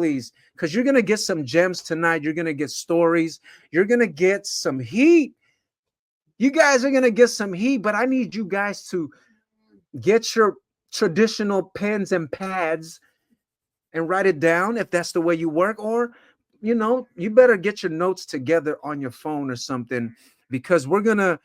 please, because you're gonna get some gems tonight. You're gonna get stories. You're gonna get some heat. You guys are gonna get some heat, but I need you guys to get your traditional pens and pads and write it down if that's the way you work, or you better get your notes together on your phone or something, because we're gonna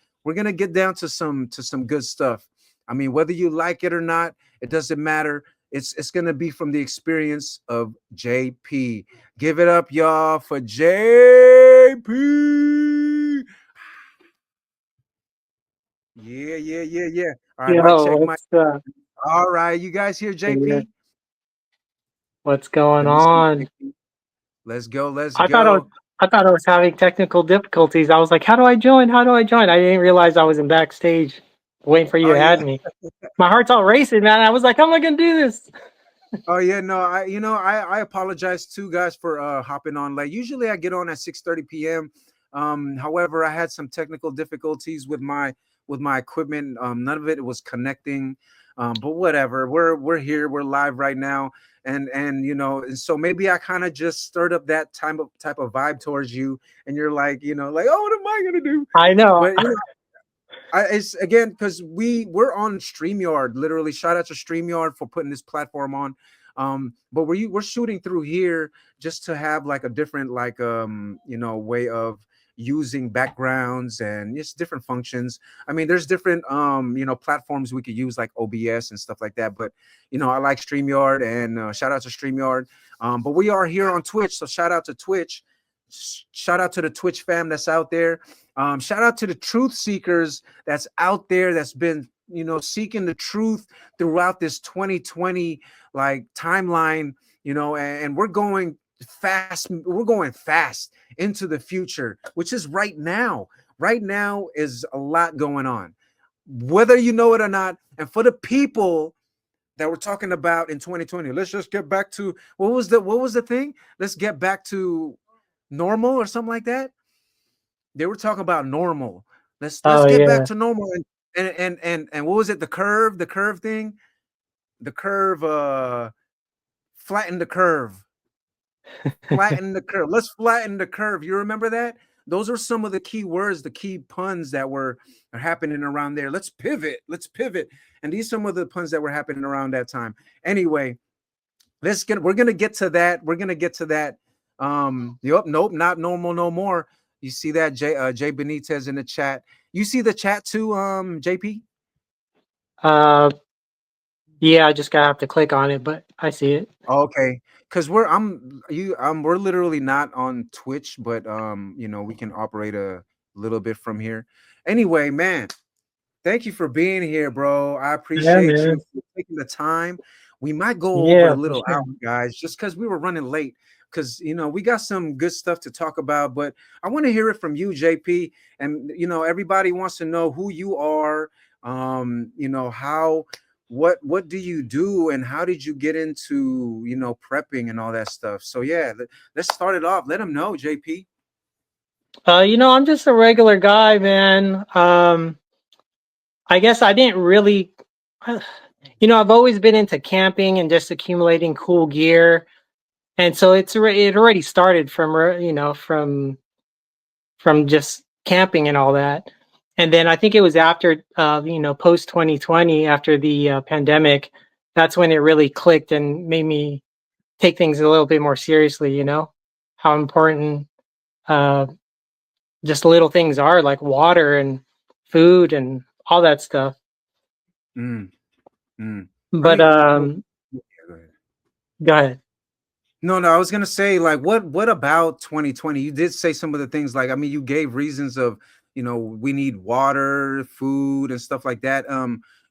get down to some good stuff. I mean, whether you like it or not, it doesn't matter. It's gonna be from the experience of JP. Give it up, y'all, for JP. Yeah, yeah, yeah, yeah. All right, mic Yo, check, mic. what's All right, you guys hear yeah, JP? what's going Let me see, JP. JP. Let's go, let's I thought I was go. I thought I was having technical difficulties. I was like, how do I join? How do I join? I didn't realize I was in backstage waiting for you Oh to yeah. add me. My heart's all racing, man. I was like, how am I gonna do this? Oh yeah, no, I apologize too, guys, for hopping on late. Usually I get on at 6:30 p.m. However, I had some technical difficulties with my equipment. None of it was connecting. But whatever. We're here, we're live right now. And so maybe I kind of just stirred up that type of vibe towards you, and you're like, oh, what am I gonna do? I know. But it's again because we're on StreamYard. Literally, shout out to StreamYard for putting this platform on. But we're shooting through here just to have like a different way of using backgrounds and just different functions. I mean, there's different platforms we could use like OBS and stuff like that. But I like StreamYard, and shout out to StreamYard. But we are here on Twitch, so shout out to Twitch. Shout out to the Twitch fam that's out there. Shout out to the truth seekers that's out there that's been seeking the truth throughout this 2020 like timeline, and we're going fast into the future, which is right now is a lot going on, whether you know it or not. And for the people that we're talking about in 2020, let's just get back to what was the thing, let's get back to normal or something like that. They were talking about normal. Let's Oh get back yeah. to normal. And what was it? The curve thing. The curve. Flatten the curve. Flatten the curve. Let's flatten the curve. You remember that? Those are some of the key words, the key puns that are happening around there. Let's pivot. Let's pivot. And these are some of the puns that were happening around that time. Anyway, we're gonna get to that. We're gonna get to that. Yep, nope, not normal no more. You see that, Jay Benitez in the chat. You see the chat too, JP? Uh yeah, I just gotta have to click on it, but I see it. Okay. Because we're literally not on Twitch, but we can operate a little bit from here. Anyway, man, thank you for being here, bro. I Yeah, appreciate you man. for taking the time. We might go over a Yeah, for little sure. hour, guys, just because we were running late. Because we got some good stuff to talk about, but I want to hear it from you, JP. And everybody wants to know who you are. How, what do you do, and how did you get into prepping and all that stuff? So yeah, let's start it off. Let them know, JP. I'm just a regular guy, man. I guess I didn't really I've always been into camping and just accumulating cool gear. And so it already started from from just camping and all that. And then I think it was after post 2020, after the pandemic, that's when it really clicked and made me take things a little bit more seriously. How important uh, just little things are, like water and food and all that stuff. Mm, mm. I But mean, yeah, go ahead. go ahead. No, no, I was gonna say, like, what about 2020? You did say some of the things, like, I mean, you gave reasons of, we need water, food, and stuff like that.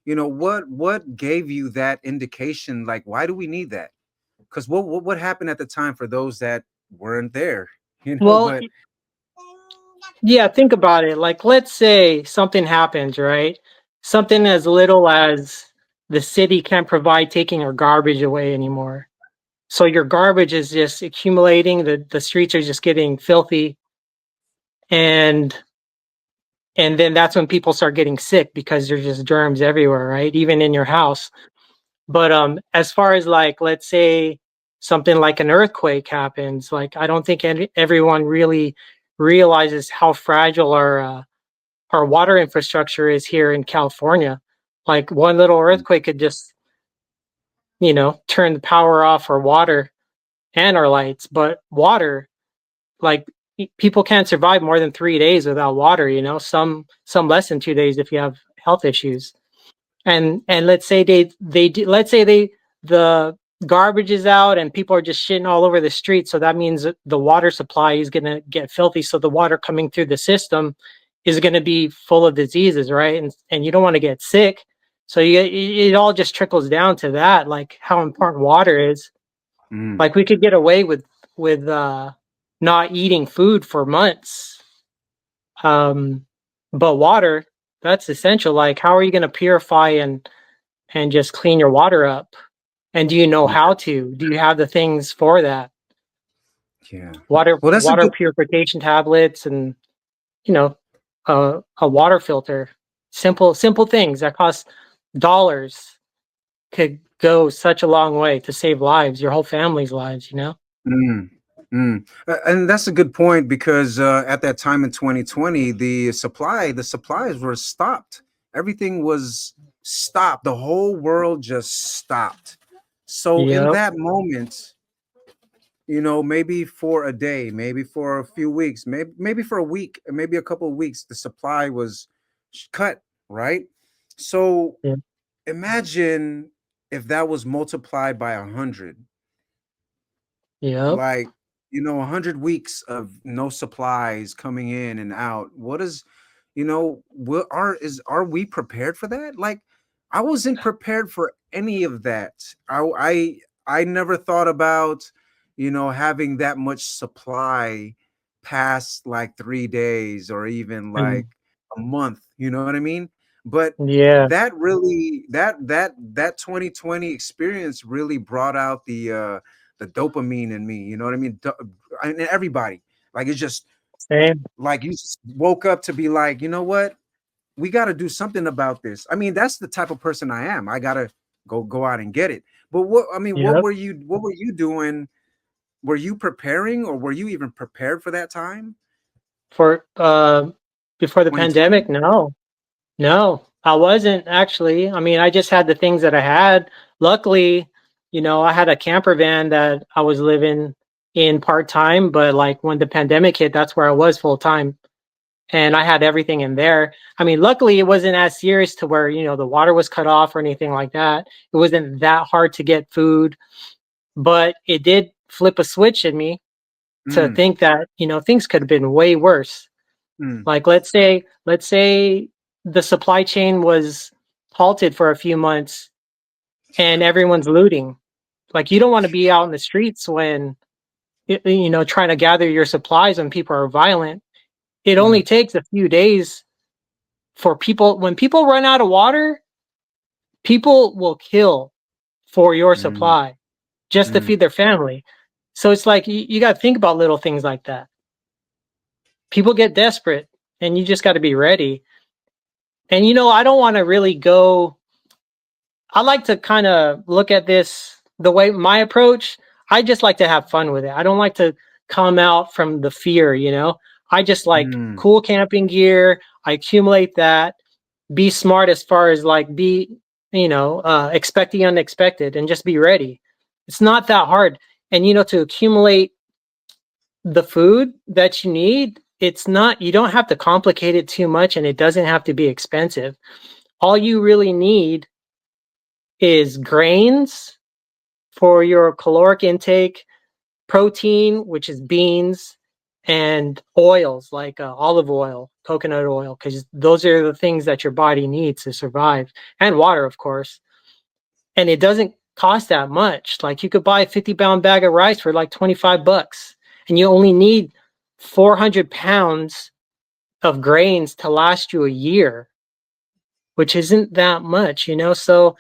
What gave you that indication? Like, why do we need that? Because what happened at the time for those that weren't there? Well, But yeah, think about it. Like, let's say something happens, right? Something as little as the city can't provide taking our garbage away anymore. So your garbage is just accumulating. The streets are just getting filthy, and then that's when people start getting sick because there's just germs everywhere, right? Even in your house. But as far as, like, let's say something like an earthquake happens. Like I don't think everyone really realizes how fragile our water infrastructure is here in California. Like one little earthquake could just, turn the power off for water and our lights. But water, like people can't survive more than 3 days without water. Some less than 2 days if you have health issues. And let's say let's say the garbage is out and people are just shitting all over the street, so that means that the water supply is going to get filthy, so the water coming through the system is going to be full of diseases, right? And you don't want to get sick, so it all just trickles down to that, like how important water is. Mm. Like we could get away with not eating food for months, um but water, that's essential. Like how are you going to purify and just clean your water up? And do you know Yeah. how to? Do you have the things for that? Yeah. Water Well, that's a water good. purification tablets and you know a water filter. Simple things that cost dollars could go such a long way to save lives, your whole family's lives. Mm, mm. And that's a good point because at that time in 2020, the supplies were stopped. Everything was stopped. The whole world just stopped. So in Yep. that moment, maybe for a day, maybe for a few weeks, maybe for a week, maybe a couple of weeks, the supply was cut, right? So Yep. imagine if that was multiplied by 100, Yep. like 100 weeks of no supplies coming in and out. What is, what are we prepared for that? Like, I wasn't prepared for any of that. I never thought about having that much supply past like 3 days or even Mm. like a month, you know what I mean? But Yeah. that really that 2020 experience really brought out the dopamine in me. You know what I mean? And everybody, like, it's just Same. like you just woke up to be like, you know what? We got to do something about this. I mean, that's the type of person I am. I gotta go out and get it. But what I mean, Yep. what were you doing? Were you preparing, or were you even prepared for that time? For before the 2020? pandemic, no. No, I wasn't actually. I mean, I just had the things that I had. Luckily, I had a camper van that I was living in part time, but like when the pandemic hit, that's where I was full time. And I had everything in there. I mean, luckily it wasn't as serious to where, the water was cut off or anything like that. It wasn't that hard to get food, but it did flip a switch in me to Mm, think that, things could have been way worse. mm, Like let's say the supply chain was halted for a few months and everyone's looting. Like you don't want to be out in the streets when trying to gather your supplies when people are violent. It only mm, takes a few days for people when people run out of water, people will kill for your mm, supply just to mm. feed their family. So it's like you got to think about little things like that. People get desperate and you just got to be ready. And I don't want to really go. I like to kind of look at this the way my approach. I just like to have fun with it. I don't like to come out from the fear. I just like Mm, cool camping gear. I accumulate that. Be smart as far as like be, expect the unexpected and just be ready. It's not that hard. And to accumulate the food that you need, it's not, you don't have to complicate it too much and it doesn't have to be expensive. All you really need is grains for your caloric intake, protein, which is beans, and oils like olive oil, coconut oil, because those are the things that your body needs to survive, and water, of course. And it doesn't cost that much. Like you could buy a 50-pound bag of rice for like $25, and you only need 400 pounds of grains to last you a year, which isn't that much. So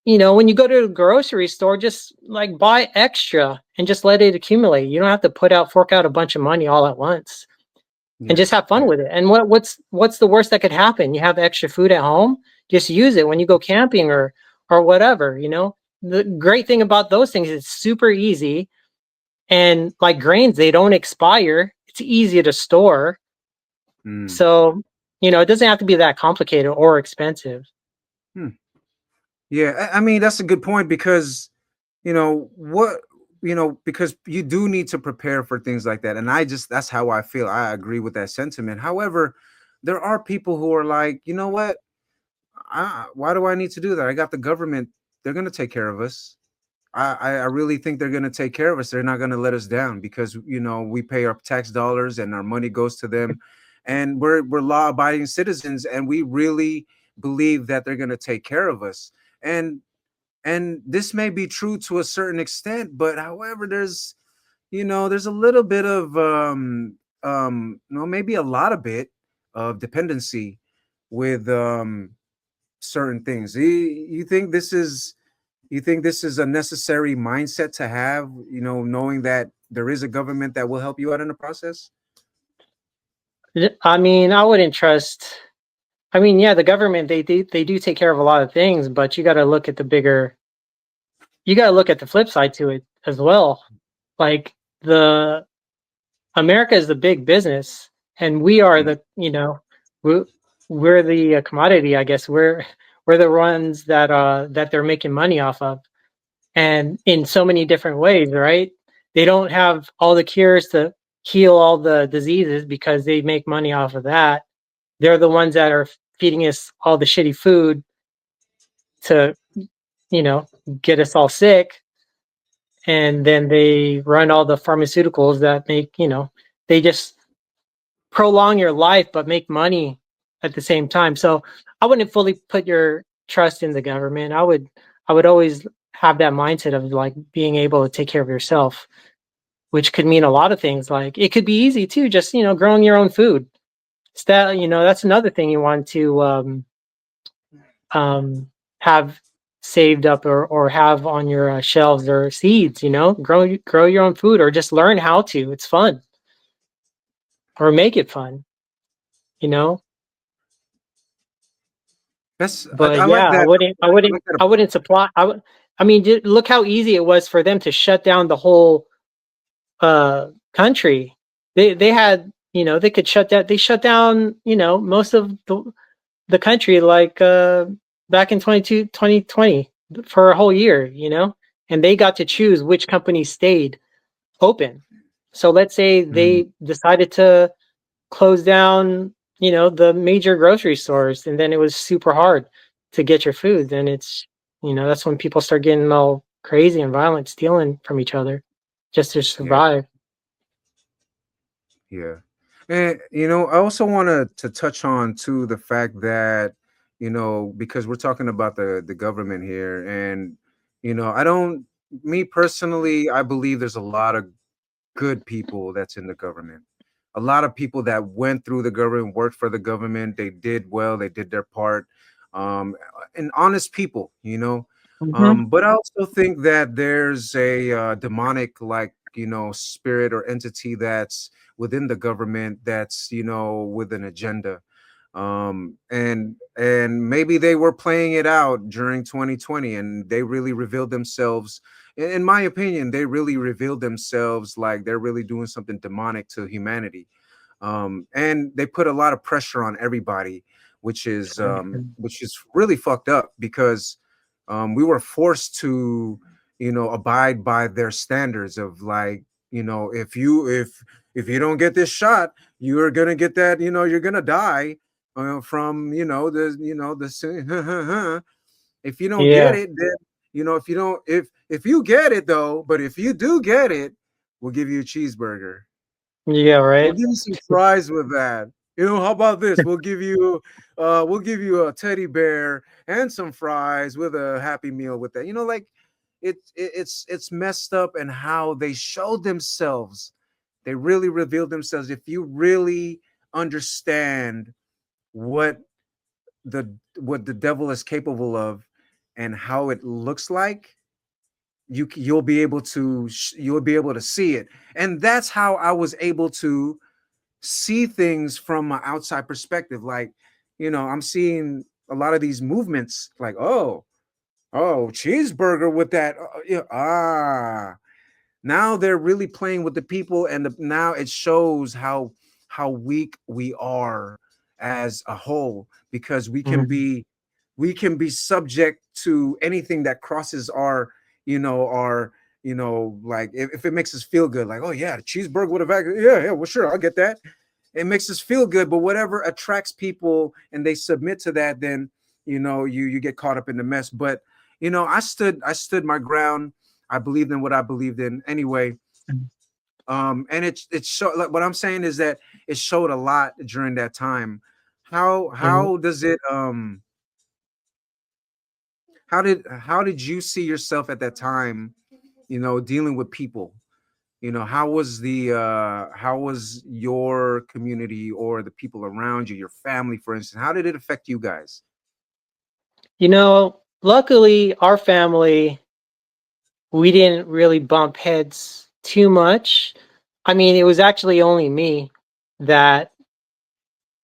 when you go to the grocery store, just like buy extra and just let it accumulate. You don't have to fork out a bunch of money all at once and yeah, just have fun yeah. with it. And what's the worst that could happen? You have extra food at home, just use it when you go camping or whatever. the great thing about those things is it's super easy, and like grains, they don't expire. It's easy to store. Mm. So, it doesn't have to be that complicated or expensive. Hmm. Yeah, I mean that's a good point because what because you do need to prepare for things like that, and that's how I feel. I agree with that sentiment. However, there are people who are like, you know what? Why do I need to do that? I got the government. They're gonna take care of us. I really think they're gonna take care of us. They're not gonna let us down because we pay our tax dollars and our money goes to them, and we're law abiding citizens, and we really believe that they're gonna take care of us. And this may be true to a certain extent, but however, there's a little bit of no, maybe a lot of bit of dependency with certain things. You think this is a necessary mindset to have, knowing that there is a government that will help you out in the process? I mean, I wouldn't trust. I mean, yeah, the government, they do take care of a lot of things, but you got to look at the flip side to it as well. Like the America is the big business, and we are Mm, we, we're the commodity. I guess we're the ones that they're making money off of, and in so many different ways, right? They don't have all the cures to heal all the diseases because they make money off of that. They're the ones that are feeding us all the shitty food to you know get us all sick, and then they run all the pharmaceuticals that make they just prolong your life but make money at the same time. So I wouldn't fully put your trust in the government. I would always have that mindset of like being able to take care of yourself, which could mean a lot of things. Like it could be easy too, just growing your own food. It's that's another thing you want to um, have saved up, or have on your shelves, or seeds. Grow your own food, or just learn how to. It's fun, or make it fun. You know, I but like yeah, I that. wouldn't, I I wouldn't, like that. I wouldn't supply. I mean, look how easy it was for them to shut down the whole country. They had, they could shut down. They shut down, most of the country, like back in 2020 for a whole year. And they got to choose which companies stayed open. So let's say Mm, they decided to close down, the major grocery stores, and then it was super hard to get your food. Then that's when people start getting all crazy and violent, stealing from each other just to yeah, survive. yeah. And I also wanted to touch on too the fact that because we're talking about the government here, and I don't me personally, I believe there's a lot of good people that's in the government. A lot of people that went through the government, worked for the government, they did well, they did their part. And honest people, Hmm. But I also think that there's a demonic, like, spirit or entity that's within the government that's, with an agenda. And maybe they were playing it out during 2020, and they really revealed themselves. In my opinion, they really revealed themselves like they're really doing something demonic to humanity. And they put a lot of pressure on everybody, which is really fucked up because we were forced to abide by their standards of, like, if you don't get this shot, you're gonna get that, you're gonna die from the if you don't get Yeah, it, then if you don't if you get it though, but if you do get it, we'll give you a cheeseburger. yeah, We'll right. give you some fries with that. How about this? We'll give you a teddy bear and some fries with a happy meal with that. Like it's messed up, and how they showed themselves. They really revealed themselves. If you really understand what the devil is capable of and how it looks like, you'll be able to see it. And that's how I was able to see things from an outside perspective. Like, I'm seeing a lot of these movements, like, oh, Oh, cheeseburger with that. Yeah, now they're really playing with the people, and now it shows how weak we are as a whole, because Mm. we can be subject to anything that crosses our, our, like if it makes us feel good, like, oh yeah, the cheeseburger with a vacuum, yeah, yeah, well, sure, I'll get that. It makes us feel good, but whatever attracts people and they submit to that, then you get caught up in the mess. But I stood my ground. I believed in what I believed in anyway. And it showed, like, what I'm saying is that it showed a lot during that time. Mhm. How does it how did you see yourself at that time, dealing with people? How was your community or the people around you, your family, for instance? How did it affect you guys? Luckily, our family, we didn't really bump heads too much. I mean, it was actually only me that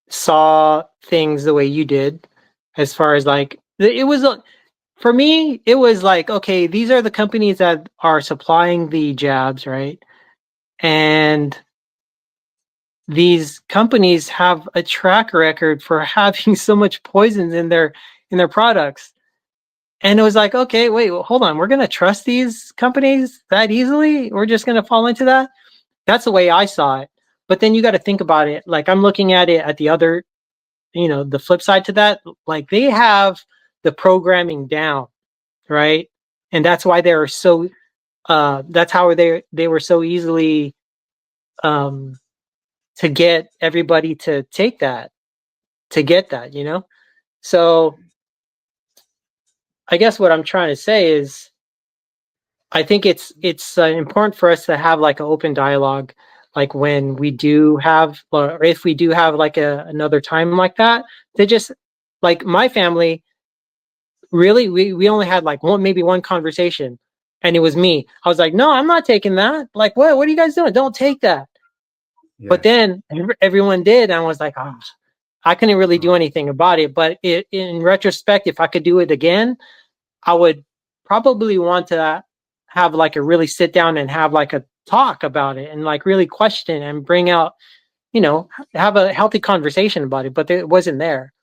saw things the way you did, as far as like, it was for me, it was like, okay, these are the companies that are supplying the jabs, right? And these companies have a track record for having so much poisons in their products. And it was like, okay, wait, well, hold on. We're going to trust these companies that easily? We're just going to fall into that? That's the way I saw it. But then you got to think about it. Like, I'm looking at it at the other, the flip side to that. Like, they have the programming down, right? And that's why they were so, that's how they were so easily, um, to get everybody to take that, to get that. So I guess what I'm trying to say is, I think it's important for us to have like an open dialogue, like when we do have, or if we do have like another time like that, to just, like, my family, really, we only had like maybe one conversation, and it was me. I was like, no, I'm not taking that. Like, what are you guys doing? Don't take that. But Yes. then everyone did, and I was like, oh, I couldn't really do Uh, anything about it. But in retrospect, if I could do it again, I would probably want to have like a really sit down and have like a talk about it, and like really question and bring out, have a healthy conversation about it. But it wasn't there.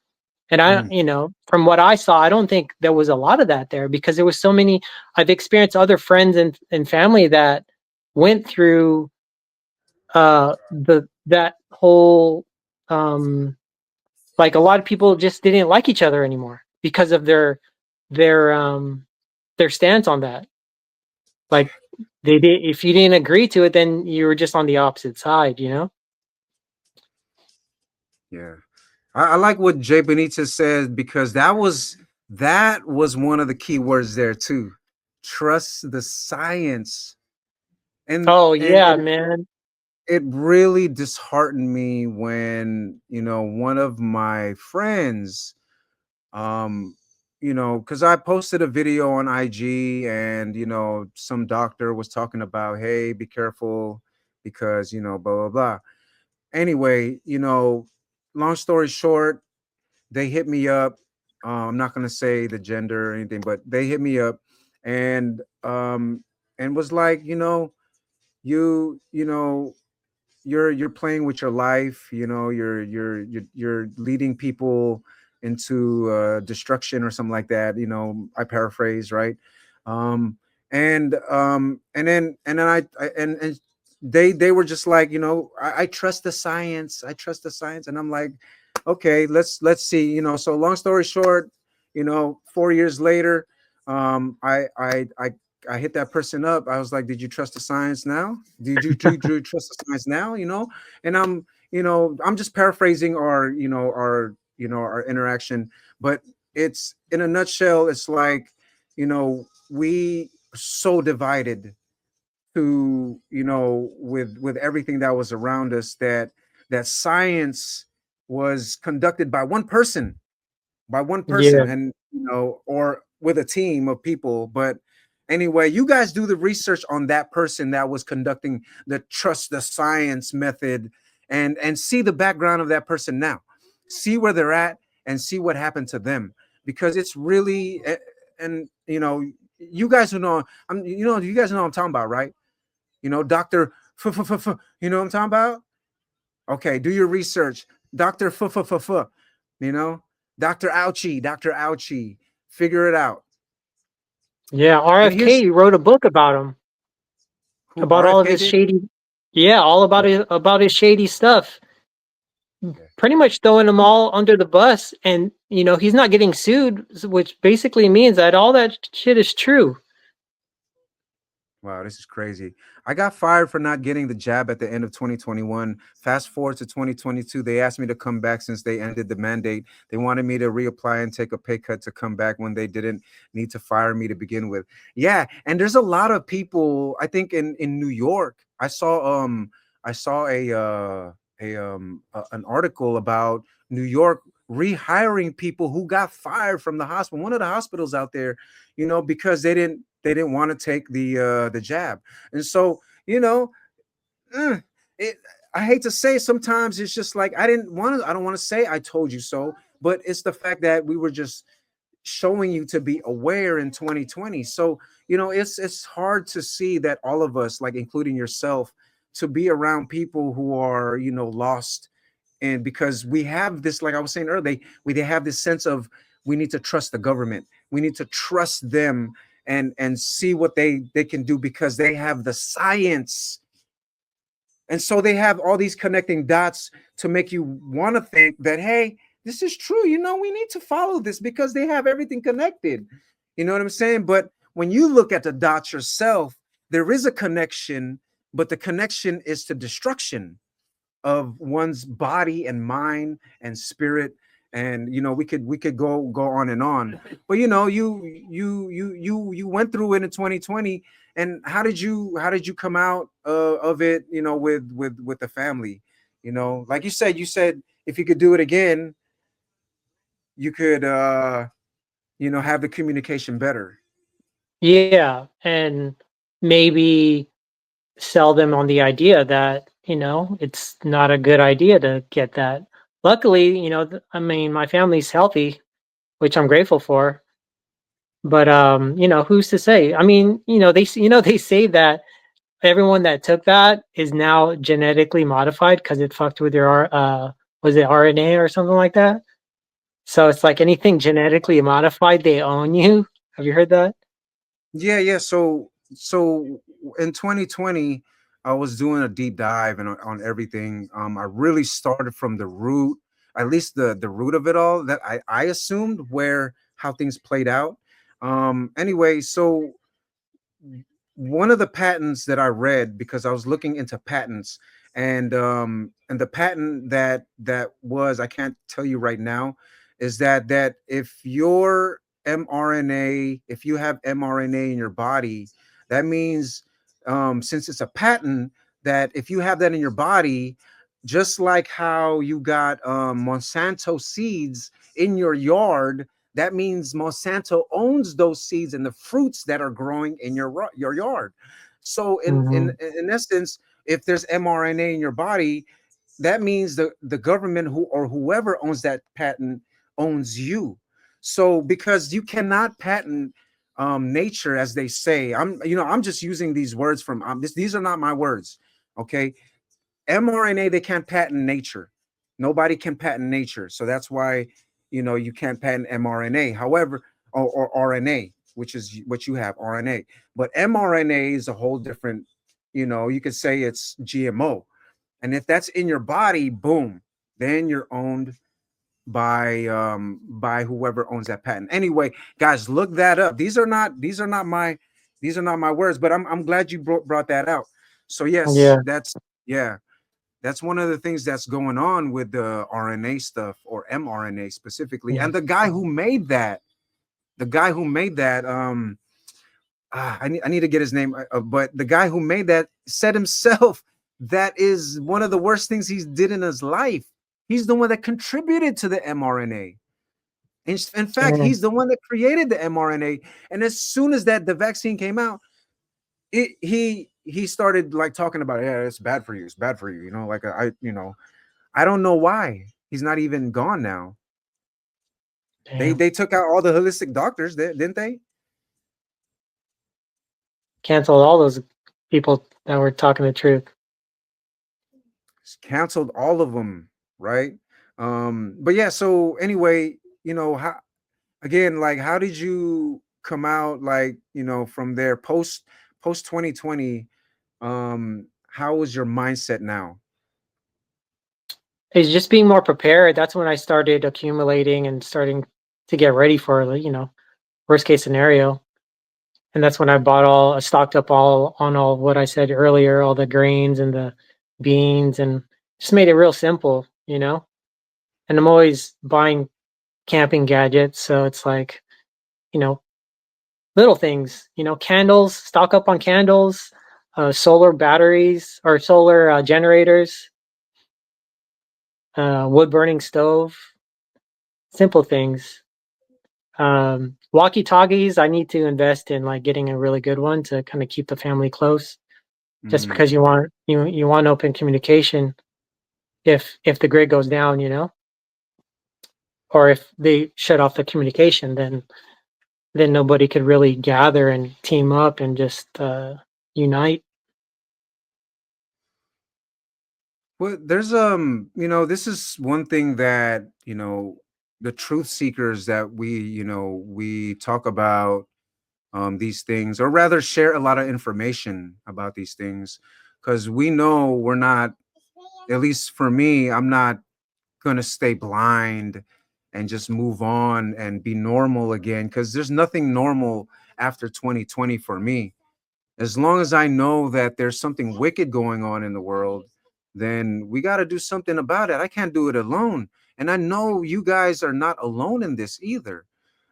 And mm, from what I saw, I don't think there was a lot of that there, because there was so many. I've experienced other friends and family that went through the that whole, um like, a lot of people just didn't like each other anymore because of their um their stance on that. Like, they did, if you didn't agree to it, then you were just on the opposite side. yeah. I like what Jay Benitez said, because that was one of the key words there too. Trust the science. Oh And yeah, man. it really disheartened me when, one of my friends, um because I posted a video on IG, and some doctor was talking about, hey, be careful, because blah blah blah. Anyway, long story short, they hit me up. I'm not gonna say the gender or anything, but they hit me up, and was like, you you know you're playing with your life. You're leading people into destruction or something like that. I paraphrase, right? um and then and they were just like, I trust the science. I trust the science. And I'm like, okay, let's see. So long story short, 4 years later, I hit that person up. I was like, "Did you trust the science now? Did you trust the science now?" And I'm just paraphrasing our interaction, but it's in a nutshell. It's like, we so divided to with everything that was around us, that science was conducted by one person, Yeah. and or with a team of people. But anyway, you guys do the research on that person that was conducting the trust the science method, and see the background of that person now, see where they're at, and see what happened to them, because it's really and you guys who know, you guys know what I'm talking about, right? Doctor, you know what I'm talking about? Okay, do your research. Doctor, you know, Doctor Ouchie, figure it out. Yeah, And here's RFK wrote a book about him, who about all of RFK his did. shady. Yeah, all Yeah, about his shady stuff. yeah. Pretty much throwing them all under the bus, and he's not getting sued, which basically means that all that shit is true. Wow, this is crazy. I got fired for not getting the jab at the end of 2021. Fast forward to 2022, they asked me to come back since they ended the mandate. They wanted me to reapply and take a pay cut to come back when they didn't need to fire me to begin with. Yeah, and there's a lot of people, I think in New York. I saw an article about New York rehiring people who got fired from the hospital, one of the hospitals out there, because they didn't want to take the jab. And so, mm, it I hate to say, sometimes it's just like I don't want to say I told you so, but it's the fact that we were just showing you to be aware in 2020. So, it's hard to see that all of us, like including yourself, to be around people who are, lost. And because we have this, like I was saying earlier, they have this sense of, we need to trust the government, we need to trust them, and see what they can do because they have the science. And so they have all these connecting dots to make you want to think that, hey, this is true, we need to follow this because they have everything connected. You know what I'm saying? But when you look at the dots yourself, there is a connection, but the connection is to destruction of one's body and mind and spirit. And we could go on and on. But you went through it in 2020. And how did you come out of it, with the family? Like you said if you could do it again, you could have the communication better. Yeah, and maybe sell them on the idea that it's not a good idea to get that. Luckily, I mean, my family's healthy, which I'm grateful for. But who's to say? I mean, they say that everyone that took that is now genetically modified because it fucked with your was it RNA or something like that? So it's like anything genetically modified, they own you. Have you heard that? Yeah, yeah. So in 2020, I was doing a deep dive and on everything. I really started from the root, at least the root of it all, that I assumed where how things played out. Anyway, so one of the patents that I read, because I was looking into patents, and the patent that was, I can't tell you right now, is that if your mRNA, if you have mRNA in your body, that means, since it's a patent, that if you have that in your body, just like how you got Monsanto seeds in your yard, that means Monsanto owns those seeds and the fruits that are growing in your yard. So in in Hmm. in essence, if there's mRNA in your body, that means the government or whoever owns that patent owns you. So because you cannot patent nature, as they say. I'm just using these words from these are not my words. Okay, mRNA, they can't patent nature. Nobody can patent nature. So that's why, you can't patent mRNA. However, or RNA, which is what you have, RNA. But mRNA is a whole different, you could say it's GMO. And if that's in your body, boom, then you're owned by whoever owns that patent. Anyway, guys, look that up. These are not my words, but I'm glad you brought that out. So yes, Yeah. yeah, that's one of the things that's going on with the RNA stuff, or mRNA specifically. Yeah. And the guy who made that, I need to get his name, but the guy who made that said himself that is one of the worst things he did in his life. He's the one that contributed to the mRNA. In fact, Yeah. he's the one that created the mRNA. And as soon as the vaccine came out, he started like talking about, yeah, it's bad for you, it's bad for you. Like I don't know why he's not even gone now. They Damn. they took out all the holistic doctors, didn't they? canceled all those people that were talking the truth. Canceled all of them, right? But yeah, so anyway, how, again, like, how did you come out, like, from there, post 2020? How was your mindset now? It's just being more prepared. That's when I started accumulating and starting to get ready for worst case scenario. And that's when I stocked up all on all what I said earlier, all the grains and the beans, and just made it real simple, you know. And I'm always buying camping gadgets, so it's like, you know, little things, candles, stock up on candles, solar batteries or solar generators, wood burning stove, simple things. Walkie talkies, I need to invest in like getting a really good one to kind of keep the family close. Just Mm. because you want open communication if the grid goes down, or if they shut off the communication, then nobody could really gather and team up and just unite. Well, there's this is one thing that, the truth seekers that we talk about these things, or rather share a lot of information about these things, because we know we're not, at least for me, I'm not gonna stay blind and just move on and be normal again, because there's nothing normal after 2020 for me. As long as I know that there's something wicked going on in the world, then we got to do something about it. I can't do it alone. And I know you guys are not alone in this either.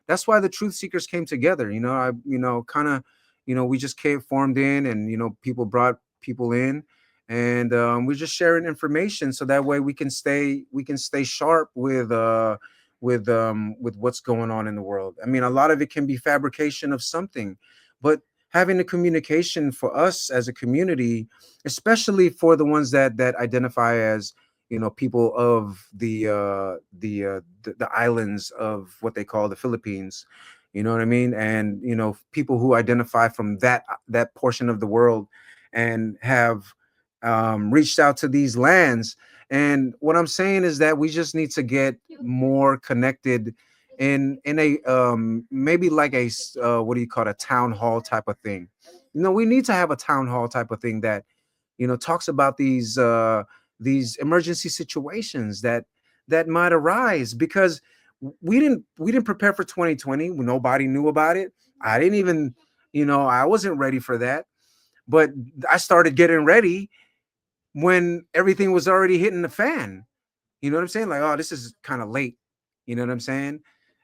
That's why the truth seekers came together. Kind of, we just came formed in, and, people brought people in, and we're just sharing information so that way we can stay sharp with what's going on in the world. I mean, a lot of it can be fabrication of something, but having the communication for us as a community, especially for the ones that identify as, people of the islands of what they call the Philippines, you know what I mean, and people who identify from that portion of the world, and have reached out to these lands. And what I'm saying is that we just need to get more connected in a maybe like what do you call it, a town hall type of thing. We need to have a town hall type of thing that talks about these emergency situations that might arise, because we didn't prepare for 2020. Nobody knew about it. I didn't even, I wasn't ready for that, but I started getting ready when everything was already hitting the fan. You know what I'm saying? Like, oh, this is kind of late. You know what I'm saying?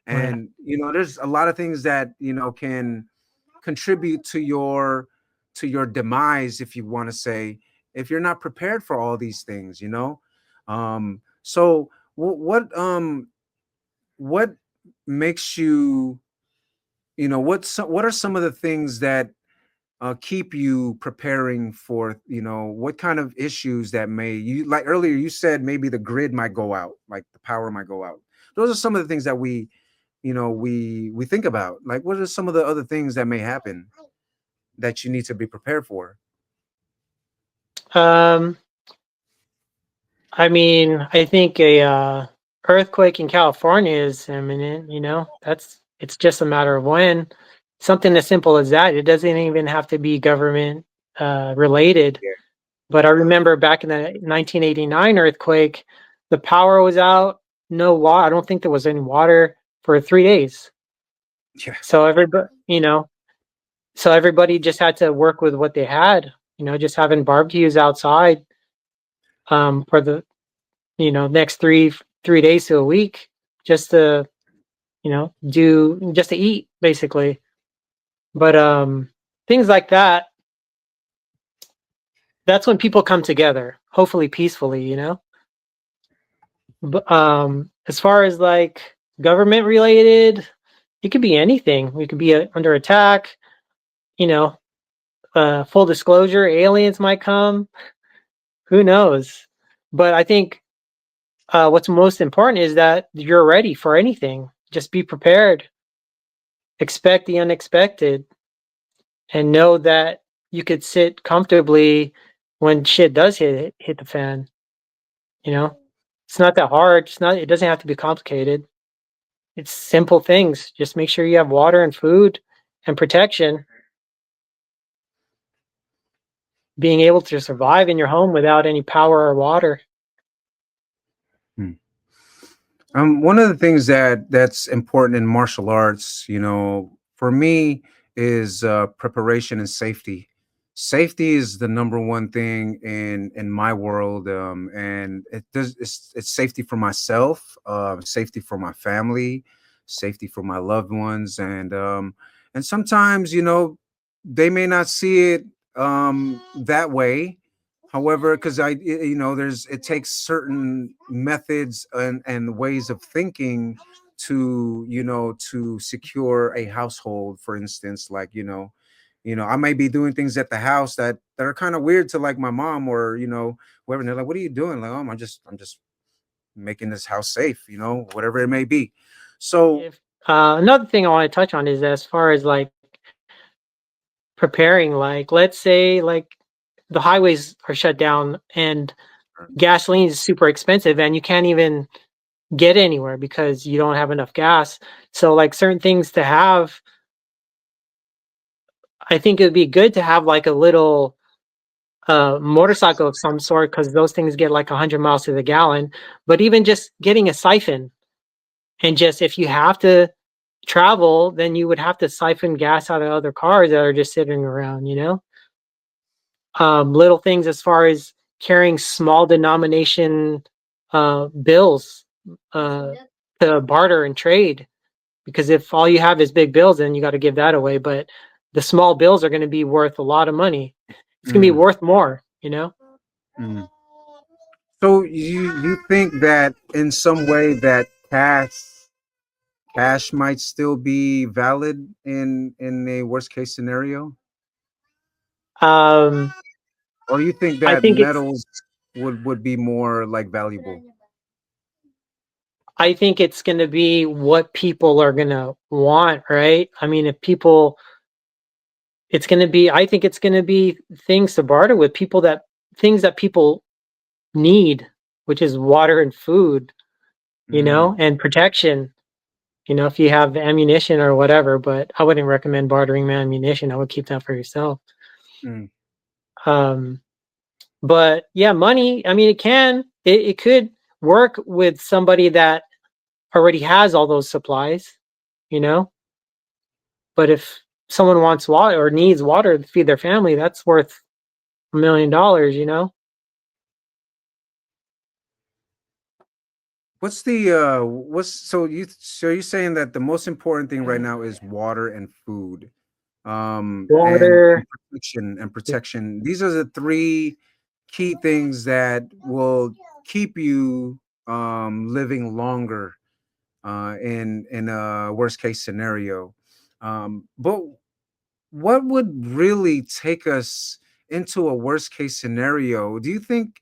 Yeah. And there's a lot of things that can contribute to your demise, if you want to say, if you're not prepared for all these things. So what makes you, what are some of the things that keep you preparing for, what kind of issues that may, you like earlier you said maybe the grid might go out, like the power might go out. Those are some of the things that we think about. Like, what are some of the other things that may happen that you need to be prepared for? Um, I mean, I think a earthquake in California is imminent. It's just a matter of when. Something as simple as that. It doesn't even have to be government related. Yeah. But I remember back in the 1989 earthquake, the power was out. No water. I don't think there was any water for 3 days. Yeah. So everybody just had to work with what they had. Just having barbecues outside for the next three days to a week, just to do just to eat basically. But things like that, that's when people come together, hopefully peacefully. But as far as like government related, it could be anything. We could be under attack. You know, full disclosure, aliens might come. Who knows? But I think what's most important is that you're ready for anything. Just be prepared. Expect the unexpected. and know that you could sit comfortably when shit does hit the fan. You know, it's not that hard. It's not. It doesn't have to be complicated. It's simple things. Just make sure you have water and food and protection. Being able to survive in your home without any power or water. Hmm. One of the things that's important in martial arts, for me, is preparation and safety. Safety is the number one thing in my world, and it's safety for myself, safety for my family, safety for my loved ones, and sometimes they may not see it that way. However, because there's it takes certain methods and ways of thinking to secure a household. For instance, like I may be doing things at the house that are kind of weird to like my mom or whoever. And they're like, "What are you doing?" Like, "Oh, I'm just making this house safe," whatever it may be. So, If another thing I want to touch on is as far as like preparing, like let's say like the highways are shut down and gasoline is super expensive and you can't even get anywhere because you don't have enough gas. So like certain things to have, I think it would be good to have like a little motorcycle of some sort because those things get like 100 miles to the gallon. But even just getting a siphon and just if you have to travel, then you would have to siphon gas out of other cars that are just sitting around, you know? Little things as far as carrying small denomination bills uh, to barter and trade. Because if all you have is big bills, then you got to give that away. But the small bills are going to be worth a lot of money. It's going to be mm, worth more, you know? mm. So you think that in some way that cash might still be valid in a worst case scenario, Um, or you think I that think it's metals would be more like valuable? I think it's going to be what people are going to want, right? I mean, if people, it's going to be, I think it's going to be things to barter with people that, things that people need, which is water and food, you know, Mm, and protection, you know, if you have ammunition or whatever, but I wouldn't recommend bartering ammunition. I would keep that for yourself. mm, Um, but yeah, money, I mean, it could work with somebody that already has all those supplies, you know, but if someone wants water or needs water to feed their family, that's worth $1 million, you know? what's so you're saying that the most important thing right now is water and food, and Water. protection. These are the three key things that will keep you living longer in a worst case scenario. But what would really take us into a worst case scenario? Do you think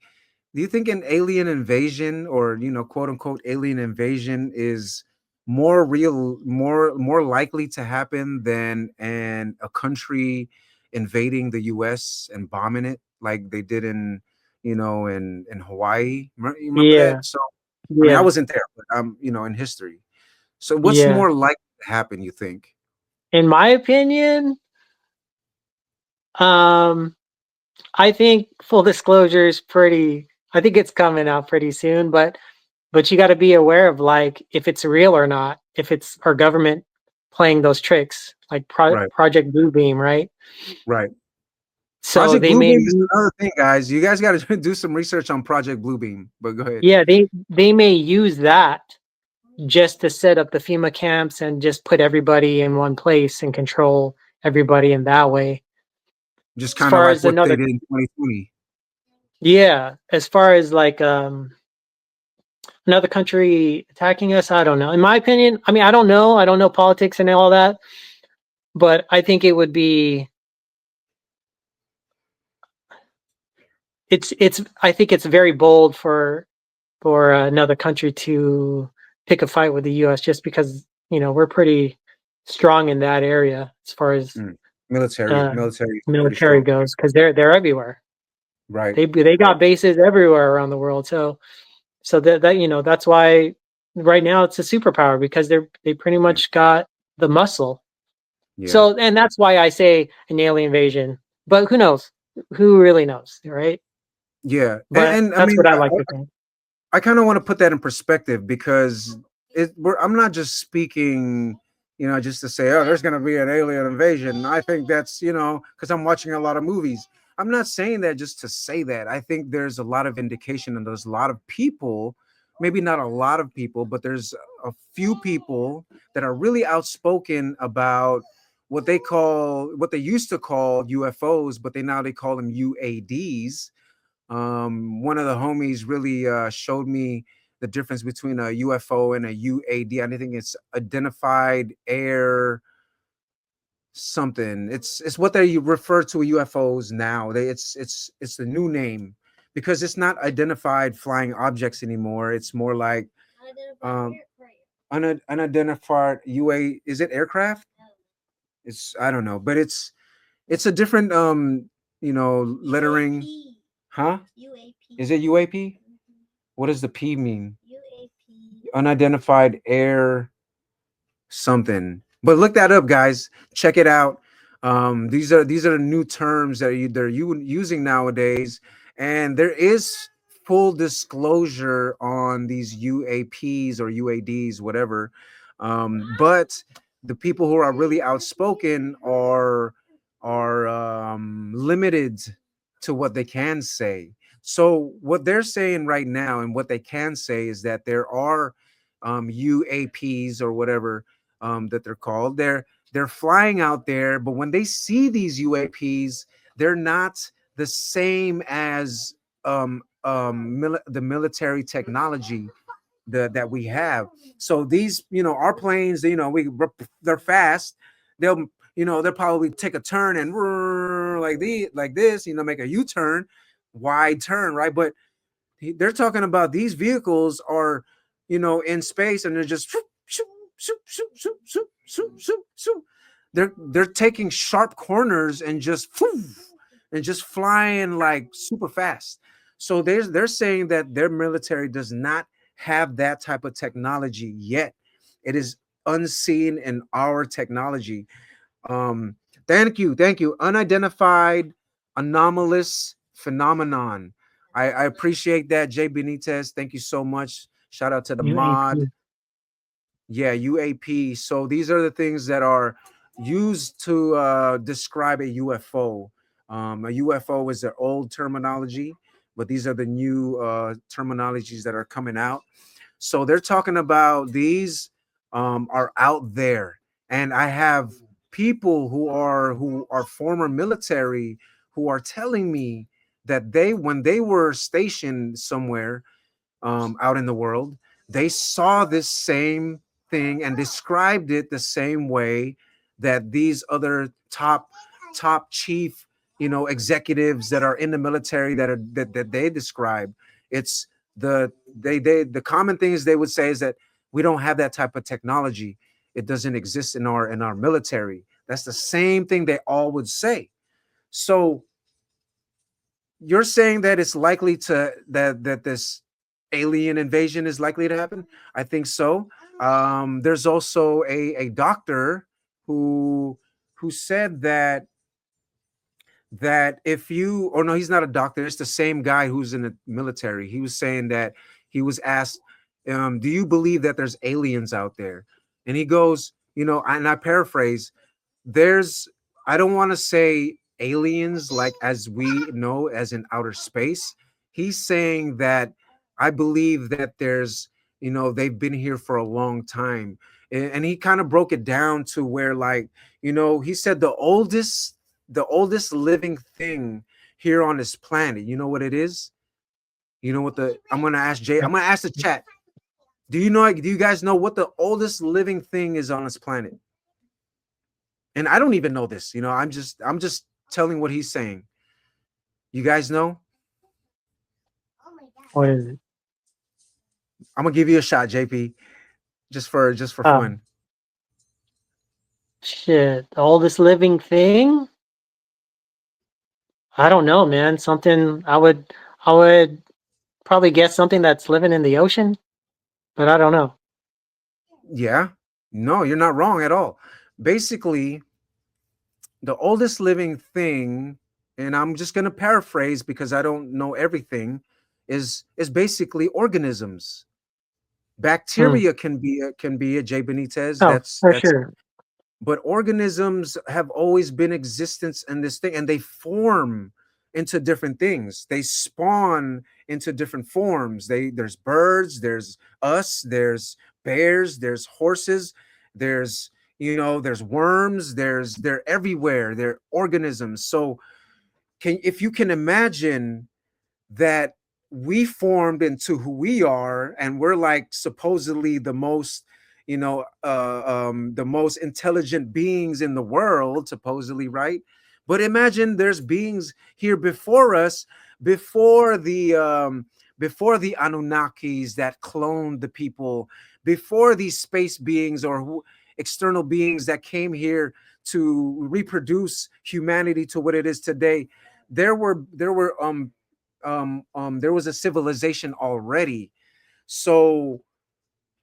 an alien invasion, or quote unquote alien invasion, is more real, more likely to happen than a country invading the US and bombing it like they did in Hawaii? You remember Yeah, that? So I mean, I yeah, wasn't there, but in history. So what's yeah. more likely to happen, you think? In my opinion, um, I think full disclosure is pretty. I think it's coming out pretty soon, but you got to be aware of like if it's real or not. If it's our government playing those tricks, like Right, Project Bluebeam, right? right. So Project they may, Bluebeam is another thing, guys. You guys got to do some research on Project Bluebeam. But go ahead. yeah, they may use that just to set up the FEMA camps and just put everybody in one place and control everybody in that way. Just As kind of far like as what they another, did in 2020. yeah, as far as like another country attacking us, I don't know. In my opinion, I mean, I don't know. I don't know politics and all that, but I think it would be it's I think it's very bold for another country to pick a fight with the US just because, you know, we're pretty strong in that area as far as Mm. uh, military is pretty military strong. goes, because they're everywhere. Right, They right. got bases everywhere around the world. So that that's why right now it's a superpower, because they pretty Yeah, much got the muscle. yeah, So, and that's why I say an alien invasion. But who knows? Who really knows, right? yeah. But And I that's mean, what I like to think. I kind of want to put that in perspective because I'm not just speaking, just to say, oh, there's going to be an alien invasion. I think that's, because I'm watching a lot of movies. I'm not saying that just to say that. I think there's a lot of indication and there's a lot of people, maybe not a lot of people, but there's a few people that are really outspoken about what they used to call UFOs, but they call them UADs. One of the homies really showed me the difference between a UFO and a UAD. I think it's identified air something. It's what they refer to UFOs now. It's the new name because it's not identified flying objects anymore. It's more like um, unidentified UA. Is it aircraft? It's I don't know, but it's a different lettering. Huh? Is it UAP? What does the P mean? Unidentified air something. But look that up, guys. Check it out. These are the new terms that they're using nowadays, and there is full disclosure on these UAPs or UADs, whatever. But the people who are really outspoken are limited to what they can say. So what they're saying right now and what they can say is that there are UAPs or whatever that they're called. They're flying out there, but when they see these UAPs, they're not the same as the military technology that we have. So these, our planes, they're fast. They'll, they'll probably take a turn and like this, make a U-turn, wide turn, right? But they're talking about these vehicles are, in space and they're just shoop, shoop, shoop, shoop, shoop, shoop, shoop, shoop, shoop. They're taking sharp corners and just flying like super fast. So they're saying that their military does not have that type of technology yet. It is unseen in our technology. Um, thank you. Unidentified anomalous phenomenon. I appreciate that, Jay Benitez. Thank you so much. Shout out to the mod. UAP. Yeah, UAP. So these are the things that are used to describe a UFO. A UFO is their old terminology, but these are the new terminologies that are coming out. So they're talking about these are out there, and I have people who are former military who are telling me that when they were stationed somewhere out in the world, they saw this same thing and described it the same way that these other top chief executives that are in the military that they describe. It's the common things they would say is that we don't have that type of technology. It doesn't exist in our military. That's the same thing they all would say. So you're saying that it's likely that this alien invasion is likely to happen. I think so. There's also a doctor who said that if you, or no, he's not a doctor, it's the same guy who's in the military. He was saying that he was asked, do you believe that there's aliens out there? And he goes, and I paraphrase, there's, I don't want to say aliens like as we know as in outer space. He's saying that I believe that there's, they've been here for a long time. And he kind of broke it down to where, like, he said the oldest living thing here on this planet, you know what it is? I'm gonna ask Jay, I'm gonna ask the chat. Do you guys know what the oldest living thing is on this planet? And I don't even know this. I'm just telling what he's saying. You guys know? What is it? I'm gonna give you a shot, JP, just for Uh, fun. Shit, the oldest living thing? I don't know, man. Something I would probably guess something that's living in the ocean, but I don't know. Yeah, no, you're not wrong at all. Basically, the oldest living thing, and I'm just going to paraphrase because I don't know everything, is basically organisms. Hmm. Bacteria can be a Jay Benitez. Oh, for That's sure. but organisms have always been existence in this thing, and they form into different things. They spawn into different forms. There's birds, there's us, there's bears, there's horses, there's there's worms, they're everywhere. They're organisms. So can if you can imagine that we formed into who we are, and we're like supposedly the most the most intelligent beings in the world, supposedly, right? But imagine there's beings here before us, before the Anunnakis that cloned the people, before these space beings or external beings that came here to reproduce humanity to what it is today. There was a civilization already. So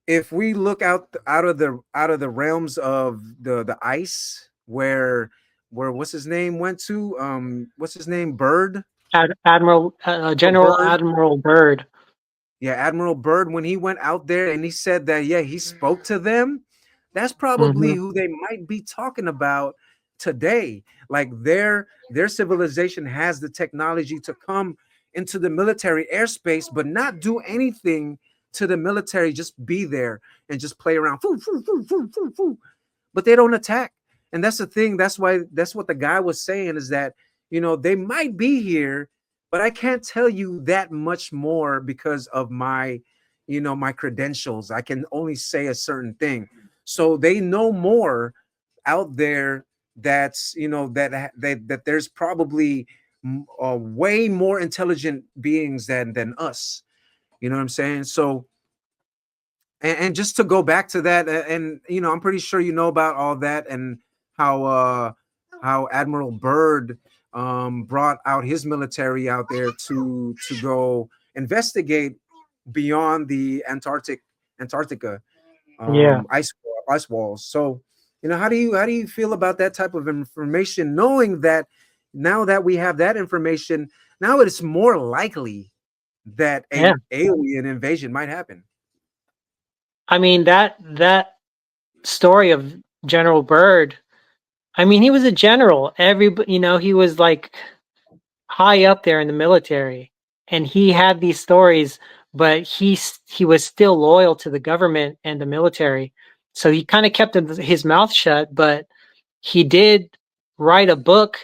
if we look out of the realms of the ice, where what's his name went to, what's his name, Bird, Admiral General Bird, Admiral Byrd. yeah, Admiral Byrd, when he went out there and he said that, yeah, he spoke to them, that's probably Hmm. who they might be talking about today. Like their civilization has the technology to come into the military airspace, but not do anything to the military, just be there and just play around. Foo, foo, foo, foo, foo, foo. But they don't attack. And that's the thing. That's what the guy was saying, is that, they might be here, but I can't tell you that much more because of my credentials. I can only say a certain thing. So they know more out there. That's that there's probably way more intelligent beings than us. You know what I'm saying? So, and just to go back to that, and I'm pretty sure you know about all that, and how Admiral Byrd brought out his military out there to go investigate beyond the Antarctica Yeah. ice walls. So, how do you feel about that type of information, knowing that now that we have that information, now it's more likely that Yeah. a alien invasion might happen. I mean that story of General Byrd. I mean, he was a general. He was like high up there in the military, and he had these stories, but he was still loyal to the government and the military. So he kind of kept his mouth shut, but he did write a book,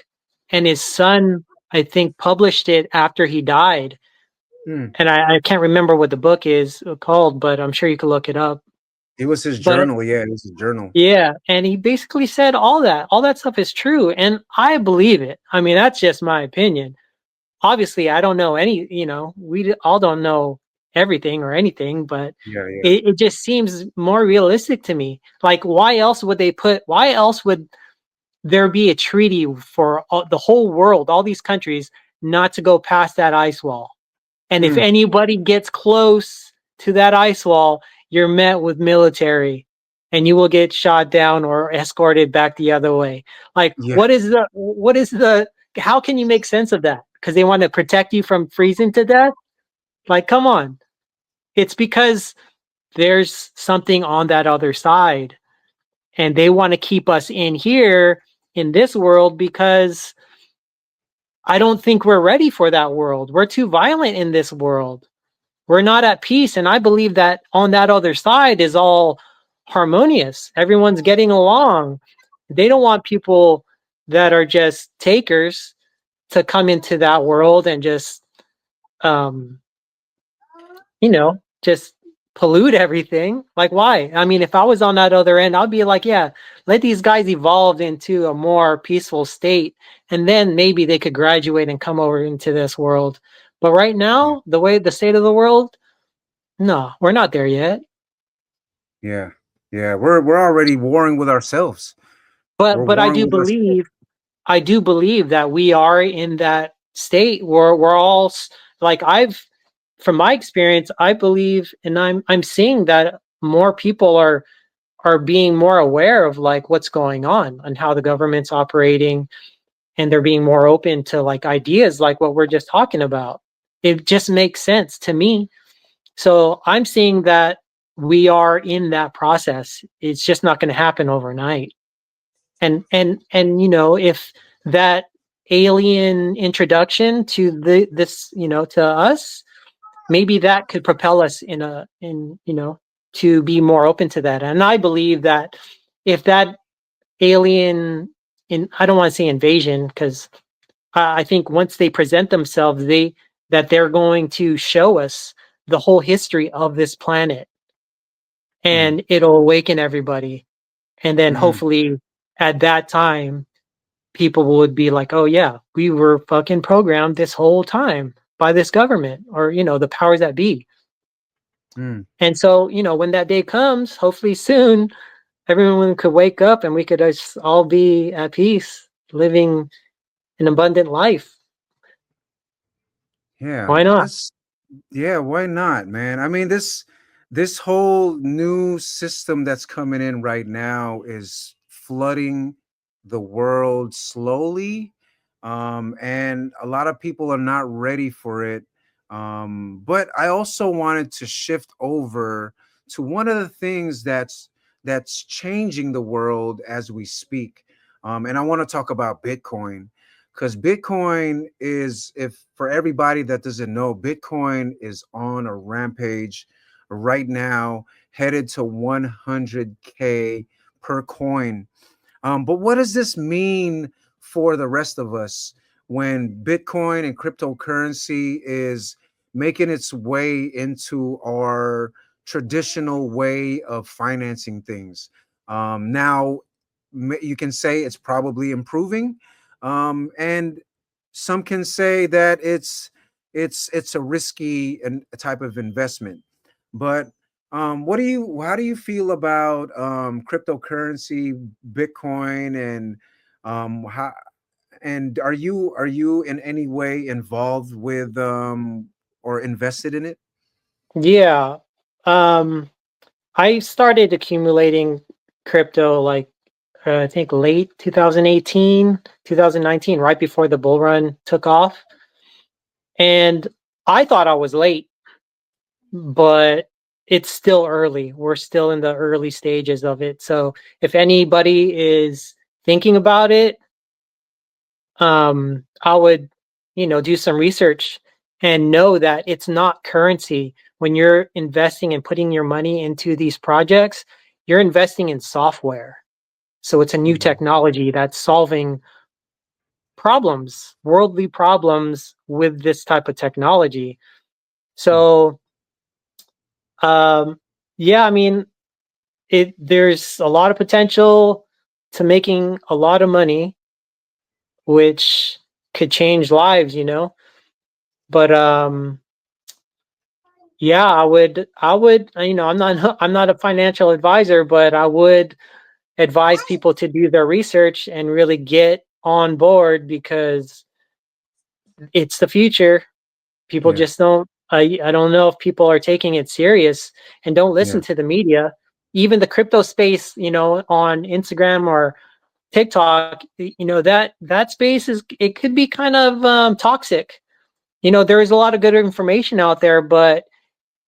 and his son, I think, published it after he died. Hmm. And I can't remember what the book is called, but I'm sure you could look it up. It was his But journal. Yeah, it was his journal. yeah, and he basically said all that stuff is true, and I believe it. I mean, that's just my opinion. Obviously, I don't know all don't know everything or anything, but Yeah, yeah. it just seems more realistic to me. Like, why else would there be a treaty for the whole world, all these countries, not to go past that ice wall? And if Hmm. anybody gets close to that ice wall, you're met with military and you will get shot down or escorted back the other way. Like, Yeah, how can you make sense of that? Because they want to protect you from freezing to death? Like, come on. It's because there's something on that other side, and they want to keep us in here in this world because I don't think we're ready for that world. We're too violent in this world. We're not at peace. And I believe that on that other side is all harmonious. Everyone's getting along. They don't want people that are just takers to come into that world and just, um, just pollute everything. Like, why? I mean, if I was on that other end, I'd be like, yeah, let these guys evolve into a more peaceful state. And then maybe they could graduate and come over into this world. But right yeah, now, the state of the world, no, we're not there yet. yeah, yeah. We're already warring with ourselves. We're but one with us. I do believe that we are in that state where we're all like from my experience, I believe, and I'm seeing that more people are being more aware of like what's going on and how the government's operating, and they're being more open to like ideas like what we're just talking about. It just makes sense to me. So I'm seeing that we are in that process. It's just not going to happen overnight. And if that alien introduction to this to us, maybe that could propel us in to be more open to that. And I believe that if that alien in I don't want to say invasion, because I think once they present themselves, they're going to show us the whole history of this planet, Mm-hmm. and it'll awaken everybody. And then Mm-hmm. hopefully at that time, people would be like, "Oh yeah, we were fucking programmed this whole time by this government or the powers that be." Mm. And so, when that day comes, hopefully soon, everyone could wake up and we could just all be at peace, living an abundant life. Yeah, Why not? that's yeah, why not, man? I mean, this whole new system that's coming in right now is flooding the world slowly. And a lot of people are not ready for it. But I also wanted to shift over to one of the things that's changing the world as we speak. And I want to talk about Bitcoin, because Bitcoin is, if for everybody that doesn't know, Bitcoin is on a rampage right now, headed to 100K per coin. But what does this mean for the rest of us when Bitcoin and cryptocurrency is making its way into our traditional way of financing things? Now, you can say it's probably improving, and some can say that it's a risky and a type of investment. But how do you feel about cryptocurrency, Bitcoin, and how and are you in any way involved with or invested in it? Yeah. Um, I started accumulating crypto like I think late 2018, 2019, right before the bull run took off. And I thought I was late, but it's still early. We're still in the early stages of it. So if anybody is thinking about it, I would, do some research and know that it's not currency. When you're investing and putting your money into these projects, you're investing in software. So it's a new Mhm. technology that's solving problems, worldly problems with this type of technology. Mm. So, um, yeah, I mean, there's a lot of potential to making a lot of money, which could change lives. But yeah, I would, I'm not I'm not a financial advisor, but I would advise people to do their research and really get on board because it's the future. People Yeah, just don't I don't know if people are taking it serious and don't yeah, listen to the media. Even the crypto space, on Instagram or TikTok, that space it could be kind of toxic. There is a lot of good information out there, but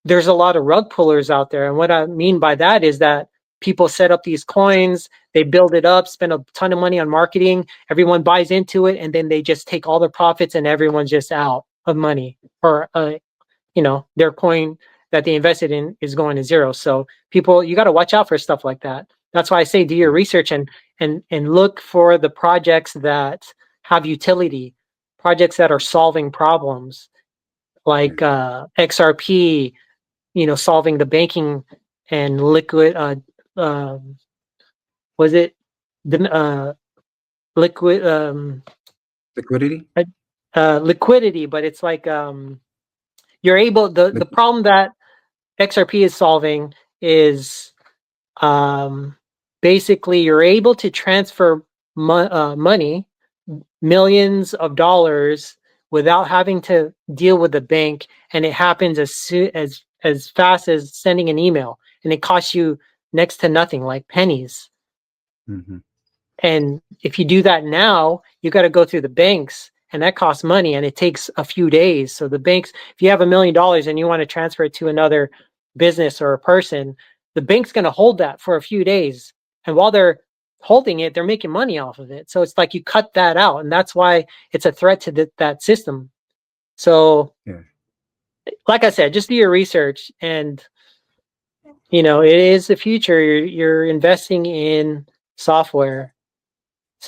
there's a lot of rug pullers out there. And what I mean by that is that people set up these coins, they build it up, spend a ton of money on marketing, everyone buys into it, and then they just take all their profits and everyone's just out of money. Or their coin that they invested in is going to zero. So people, you got to watch out for stuff like that. That's why I say do your research and look for the projects that have utility, projects that are solving problems yeah. like XRP, solving the banking and liquid. Um, was it the liquid Liquidity. liquidity? But it's like you're able the problem that XRP is solving is um, basically you're able to transfer money, millions of dollars, without having to deal with the bank, and it happens as fast as sending an email, and it costs you next to nothing, like pennies. Hmm. And if you do that now, you got to go through the banks, and that costs money, and it takes a few days. So the banks, if you have $1 million and you want to transfer it to another business or a person, the bank's going to hold that for a few days. And while they're holding it, they're making money off of it. So it's like you cut that out, and that's why it's a threat to that system. So, Yeah, like I said, just do your research, and it is the future. You're investing in software.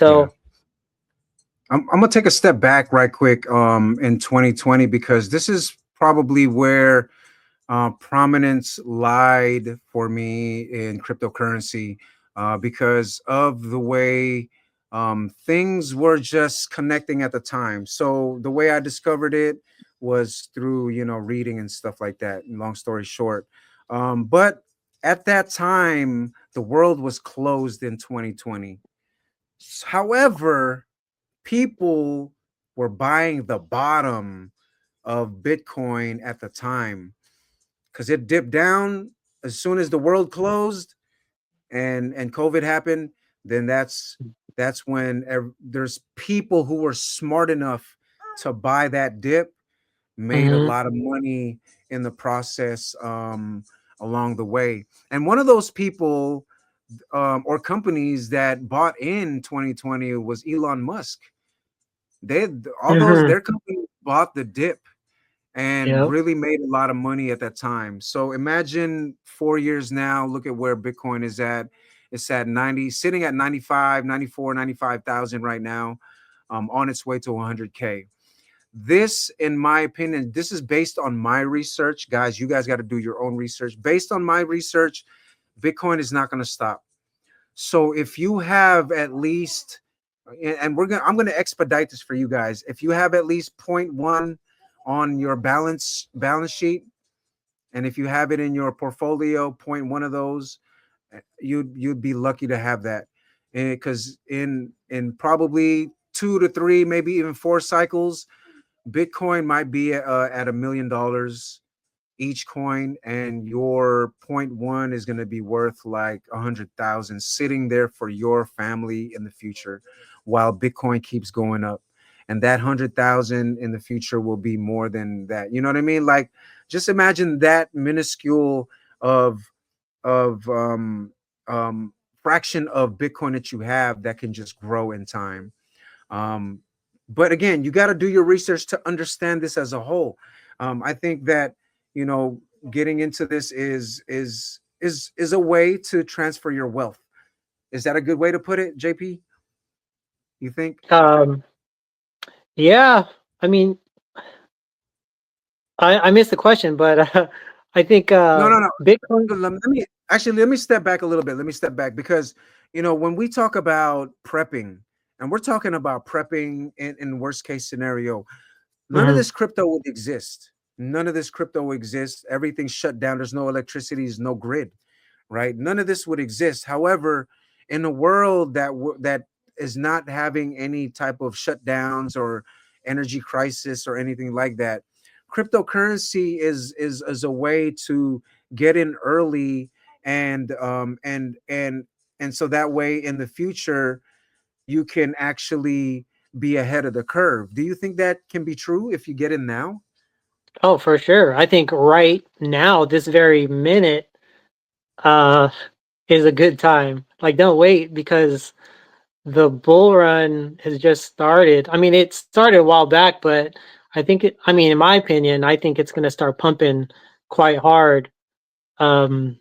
yeah. So, I'm gonna take a step back right quick in 2020 because this is probably where prominence lied for me in cryptocurrency because of the way things were just connecting at the time. So the way I discovered it was through reading and stuff like that. Long story short, but at that time the world was closed in 2020. However, people were buying the bottom of Bitcoin at the time because it dipped down as soon as the world closed and COVID happened. Then that's when there's people who were smart enough to buy that dip, made a mhm, lot of money in the process along the way. And one of those people or companies that bought in 2020 was Elon Musk. They all those mhm, their company bought the dip and yep, really made a lot of money at that time. So imagine 4 years now, look at where Bitcoin is at. It's at 90, sitting at 95, 94, 95,000 right now, on its way to 100K. This, in my opinion, this is based on my research. Guys, you guys got to do your own research. Based on my research, Bitcoin is not going to stop. So if you have at least, and I'm gonna expedite this for you guys. If you have at least point 0.1 on your balance sheet, and if you have it in your portfolio, point 0.1 of those, you'd be lucky to have that, because in probably 2 to 3, maybe even 4 cycles, Bitcoin might be at $1 million each coin, and your point one is going to be worth like 100,000 sitting there for your family in the future while Bitcoin keeps going up. And that 100,000 in the future will be more than that. You know what I mean? Like, just imagine that minuscule of of fraction of Bitcoin that you have that can just grow in time. um, but again, you got to do your research to understand this as a whole. I think that you know getting into this is a way to transfer your wealth. Is that a good way to put it, JP? You think? um, yeah. I mean, I missed the question, but I think No, no, no. Bitcoin. Let me step back a little bit. Let me step back because when we talk about prepping, and we're talking about prepping in worst case scenario, none of Mhm. this crypto would exist. None of this crypto would exist. Everything's shut down. There's no electricity. There's no grid, right? None of this would exist. However, in a world that is not having any type of shutdowns or energy crisis or anything like that, cryptocurrency is a way to get in early, and so that way in the future you can actually be ahead of the curve. Do you think that can be true if you get in now? Oh, for sure. I think right now, this very minute, uh, is a good time. Like, don't wait, because the bull run has just started. I mean, it started a while back, but I mean, in my opinion, I think it's going to start pumping quite hard. Um,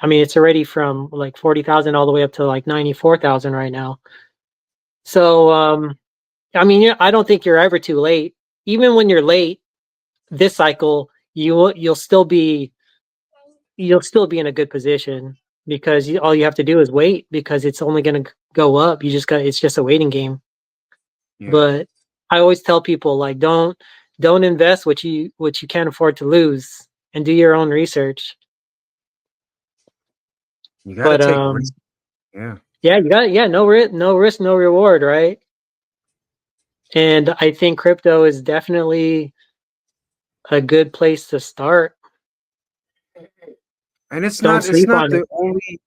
I mean, it's already from like 40,000 all the way up to like 94,000 right now. So, I mean, I don't think you're ever too late. Even when you're late this cycle, you'll still be in a good position, because all you have to do is wait, because it's only going to go up. It's just a waiting game. Yeah, But I always tell people, like, don't invest what you can't afford to lose, and do your own research. you got to But take risks. Yeah. Yeah, you got yeah, no risk, no reward, right? And I think crypto is definitely a good place to start. And Don't it's sleep not on the it. only.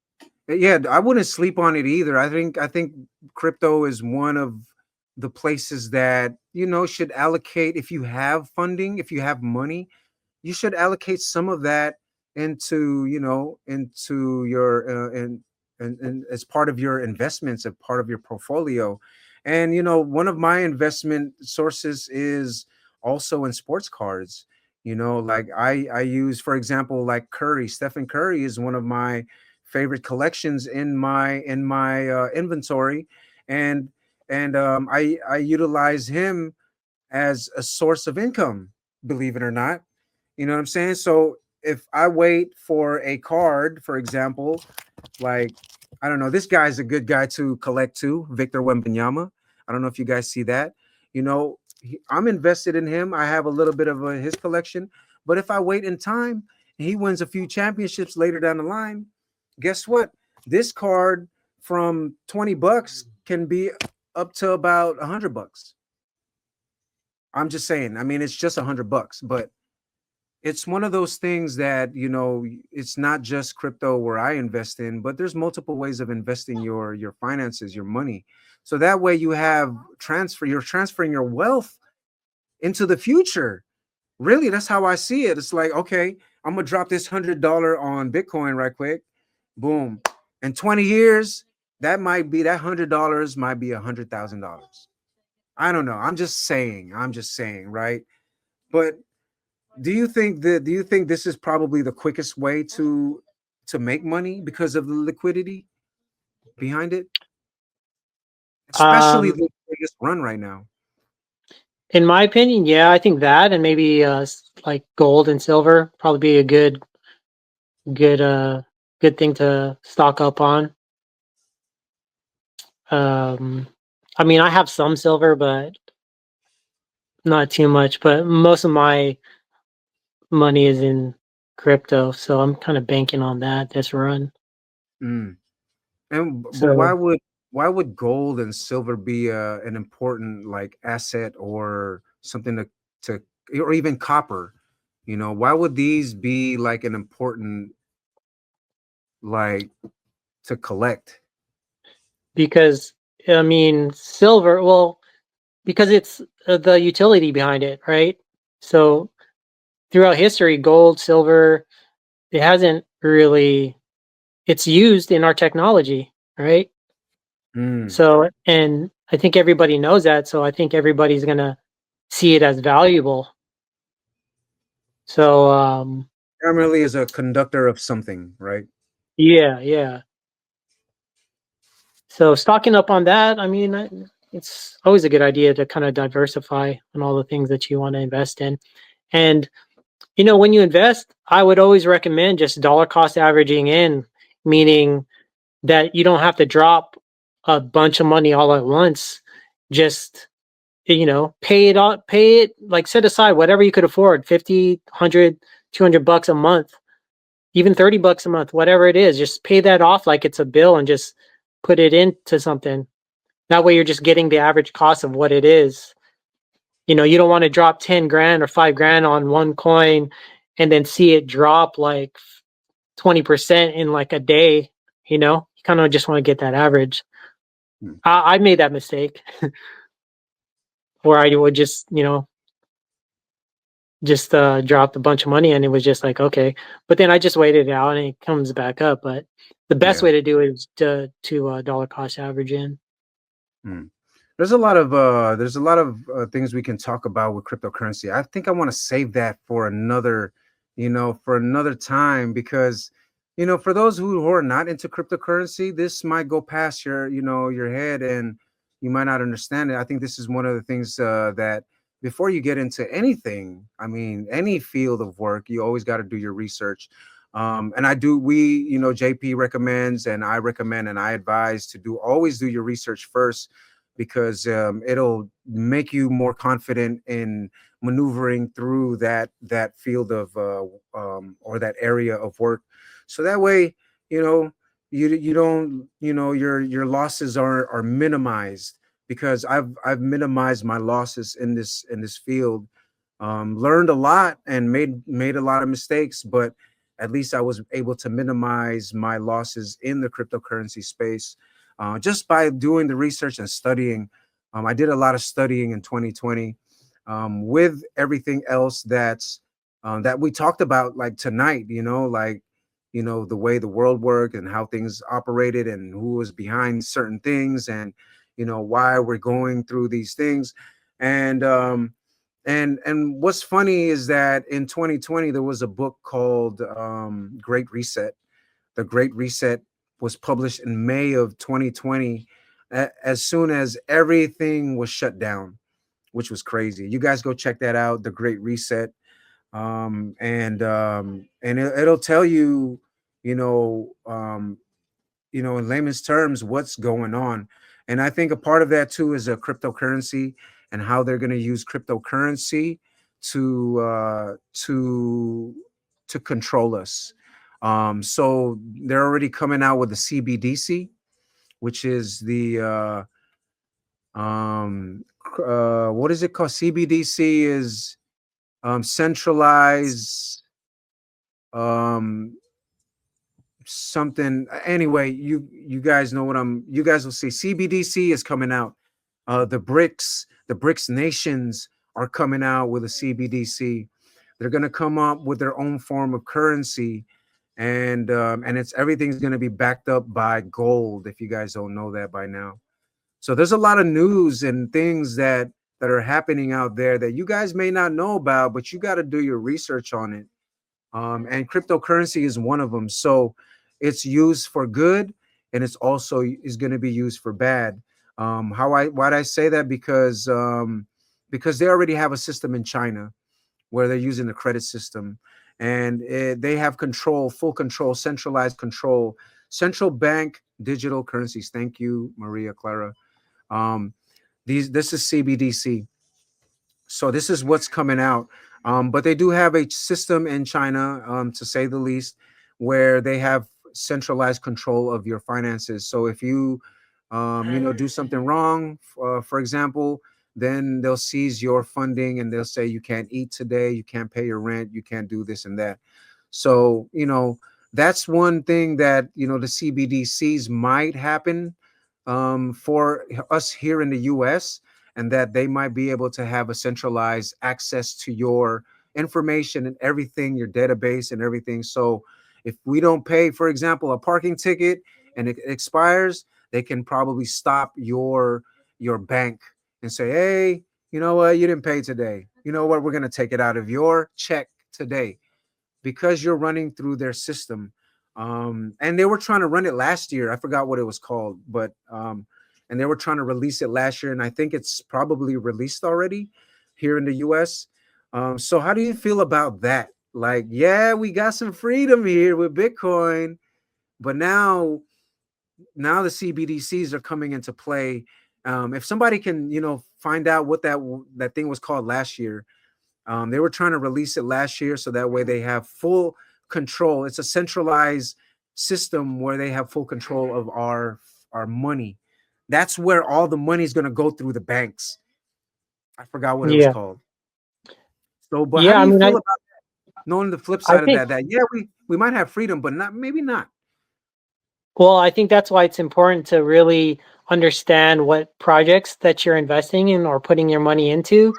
Yeah, I wouldn't sleep on it either. I think crypto is one of the places that, should allocate, if you have funding, if you have money, you should allocate some of that into, into your and as part of your investments, a part of your portfolio. And one of my investment sources is also in sports cards. Like I use, for example, like Stephen Curry is one of my favorite collections in my inventory. And I utilize him as a source of income, believe it or not. You know what I'm saying? So if I wait for a card, for example, like, I don't know, this guy's a good guy to collect too, Victor Wembanyama. I don't know if you guys see that. I'm invested in him. I have a little bit of his collection, but if I wait in time and he wins a few championships later down the line, guess what? This card from $20 can be up to about $100. I'm just saying. I mean, it's just $100, but it's one of those things that, it's not just crypto where I invest in, but there's multiple ways of investing your finances, your money. So that way you have you're transferring your wealth into the future. Really, that's how I see it. It's like, okay, I'm gonna drop this $100 on Bitcoin right quick. Boom. In 20 years, that $100 might be $100,000. I don't know. I'm just saying. I'm just saying, right? But do you think this is probably the quickest way to make money because of the liquidity behind it, especially Um, the biggest run right now? in my opinion, yeah, I think that and maybe like gold and silver probably be a good good thing to stock up on. Um, I mean, I have some silver, but not too much. But most of my money is in crypto, so I'm kind of banking on that this run. Mm. And but So why would gold and silver be an important like asset or something to or even copper? Why would these be like an important like to collect? because I mean, silver, well, because it's the utility behind it, right? So throughout history, gold, silver, it hasn't really it's used in our technology, right? Mm. So and I think everybody knows that, so I think everybody's gonna see it as valuable. So Primarily as a conductor of something, right? yeah, yeah. So stocking up on that, I mean, it's always a good idea to kind of diversify on all the things that you want to invest in. And when you invest, I would always recommend just dollar cost averaging in, meaning that you don't have to drop a bunch of money all at once. Just pay it on, pay it like set aside whatever you could afford, 50, 100, $200 a month, even $30 a month, whatever it is. Just pay that off like it's a bill and just put it into something. That way you're just getting the average cost of what it is. You don't want to drop 10 grand or 5 grand on one coin and then see it drop like 20% in like a day. You kind of just want to get that average. Hmm. I made that mistake where I would just dropped a bunch of money and it was just like, okay. But then I just waited it out and it comes back up. But the best Yeah. way to do it is to dollar cost average in. Hmm. There's a lot of things we can talk about with cryptocurrency. I think I want to save that for another, for another time because, for those who are not into cryptocurrency, this might go past your head and you might not understand it. I think this is one of the things that before you get into anything, I mean, any field of work, you always got to do your research. And JP recommends, and I recommend, and I advise to always do your research first because it'll make you more confident in maneuvering through that field of or that area of work. So that way, you know, you don't, your losses are minimized, because I've minimized my losses in this field. Learned a lot and made a lot of mistakes, but at least I was able to minimize my losses in the cryptocurrency space, just by doing the research and studying. I did a lot of studying in 2020, with everything else that we talked about, like tonight. Like, the way the world worked and how things operated and who was behind certain things, and why we're going through these things. And um and and what's funny is that in 2020 there was a book called Great Reset. The Great Reset was published in May of 2020, as soon as everything was shut down, which was crazy. You guys go check that out, The Great Reset. And it'll tell you, you know um, in layman's terms, what's going on. And I think a part of that too is a cryptocurrency, and how they're going to use cryptocurrency to uh, to to control us. So they're already coming out with the CBDC, which is the what is it called? CBDC is centralized, um something. Anyway, you guys know what I'm you guys will see. CBDC is coming out. The BRICS nations are coming out with a CBDC. They're going to come up with their own form of currency, and it's everything's going to be backed up by gold, if you guys don't know that by now. So there's a lot of news and things that are happening out there that you guys may not know about, but you got to do your research on it. And cryptocurrency is one of them. So it's used for good, and it's also is going to be used for bad. Why'd I say that? Because they already have a system in China where they're using the credit system, and they have control, full control, centralized control, central bank digital currencies. Thank you, Maria Clara. Um, this is CBDC. So this is what's coming out. But they do have a system in China, to say the least, where they have centralized control of your finances. So if you, do something wrong, for example, then they'll seize your funding, and they'll say you can't eat today, you can't pay your rent, you can't do this and that. So that's one thing that the CBDCs might happen, for us here in the US, and that they might be able to have a centralized access to your information and everything, your database and everything. So if we don't pay, for example, a parking ticket and it expires, they can probably stop your bank and say, hey, you know what, you didn't pay today. You know what, we're going to take it out of your check today, because you're running through their system. And they were trying to run it last year. I forgot what it was called, but and they were trying to release it last year, and I think it's probably released already here in the US. So how do you feel about that? Like, yeah, we got some freedom here with Bitcoin, but now the CBDCs are coming into play. If somebody can, find out what that thing was called last year. They were trying to release it last year, so that way they have full control. It's a centralized system where they have full control of our money. That's where all the money is going to go through the banks. I forgot what it was Yeah. called. So, but how Yeah. do I you mean, feel about knowing the flip I side of think, that? That yeah, we might have freedom, but not maybe not. well, I think that's why it's important to really understand what projects that you're investing in or putting your money into.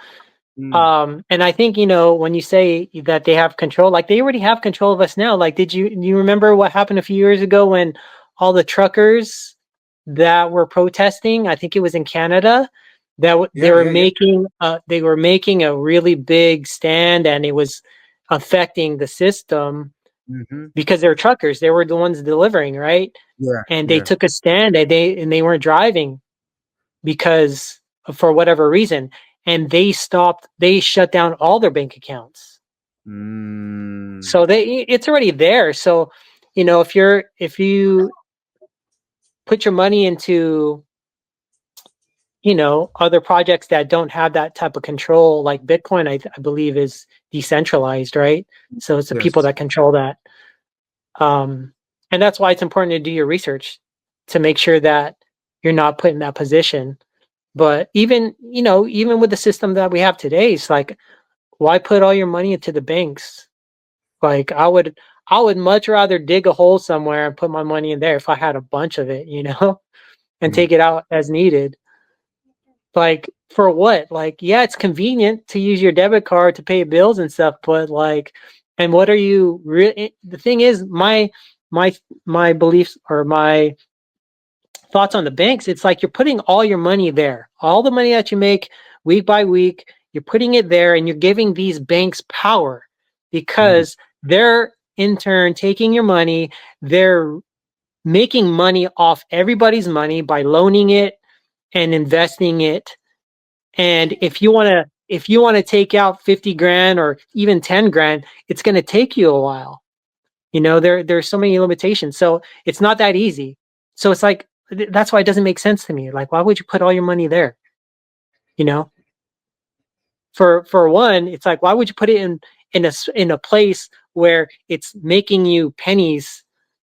Mm, And I think, when you say that they have control, like they already have control of us now. Like, you remember what happened a few years ago when all the truckers that were protesting, I think it was in Canada, that yeah, yeah, yeah. they were making a really big stand, and it was affecting the system Hmm. because they're truckers. They were the ones delivering, right? Yeah, And they yeah. took a stand, and they weren't driving because for whatever reason, and they shut down all their bank accounts. Mm, So it's already there. So, if you put your money into, other projects that don't have that type of control, like Bitcoin, I believe is decentralized, right? So it's the people yes. that control that. Um, And that's why it's important to do your research to make sure that you're not put in that position. But even, even with the system that we have today, it's like, why put all your money into the banks? Like I would much rather dig a hole somewhere and put my money in there if I had a bunch of it, and Mm, take it out as needed. Like for what? Like, yeah, it's convenient to use your debit card to pay bills and stuff, but like, and what are you really? The thing is, my my beliefs or my thoughts on the banks, it's like you're putting all your money there, all the money that you make week by week, you're putting it there, and you're giving these banks power mm, because they're in turn taking your money. They're making money off everybody's money by loaning it and investing it. And if you want to take out 50 grand or even 10 grand, it's going to take you a while. There's so many limitations. So it's not that easy. So it's like that's why it doesn't make sense to me. Like, why would you put all your money there? You know, for one, it's like, why would you put it in a place where it's making you pennies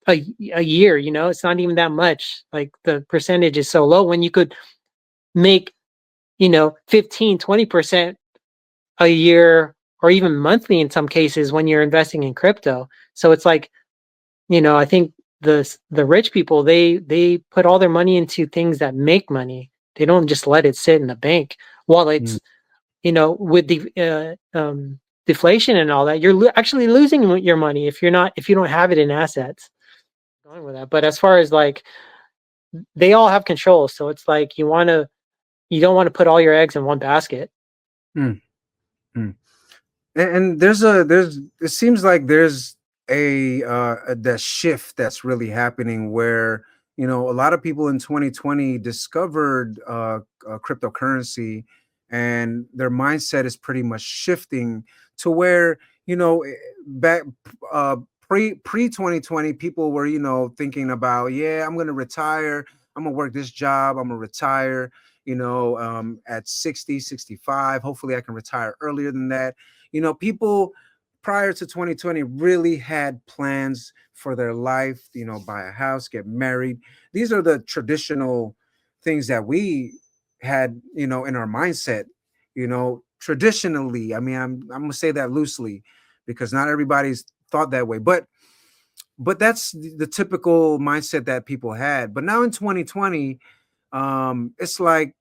a year? It's not even that much. Like the percentage is so low when you could make 15-20% a year or even monthly in some cases when you're investing in crypto. So it's like, I think the rich people, they put all their money into things that make money. They don't just let it sit in the bank while mm, it's, with the deflation and all that. You're actually losing your money if you don't have it in assets. Going with that, but as far as like they all have control, so it's like you don't want to put all your eggs in one basket. mm, mm. And there's it seems like there's a that shift that's really happening where a lot of people in 2020 discovered cryptocurrency, and their mindset is pretty much shifting to where back uh pre 2020 people were thinking about, yeah, I'm gonna retire, I'm gonna work this job, I'm gonna retire at 60, 65. Hopefully I can retire earlier than that. People prior to 2020 really had plans for their life, buy a house, get married. These are the traditional things that we had, in our mindset, traditionally. I mean, I'm going to say that loosely because not everybody's thought that way, but that's the typical mindset that people had. But now in 2020, it's like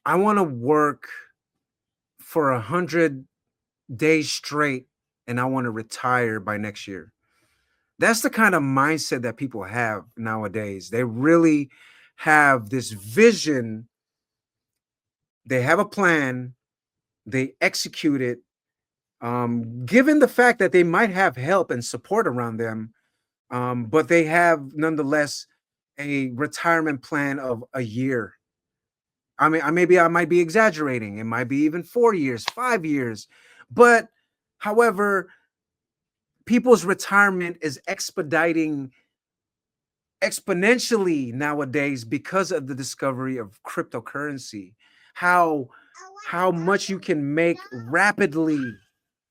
I want to work for 100 days straight and I want to retire by next year. That's the kind of mindset that people have nowadays. They really have this vision, they have a plan, they execute it. Given the fact that they might have help and support around them, but they have nonetheless a retirement plan of a year. I mean, maybe I might be exaggerating. It might be even 4 years, 5 years. But however, people's retirement is expediting exponentially nowadays because of the discovery of cryptocurrency. How how much you can make rapidly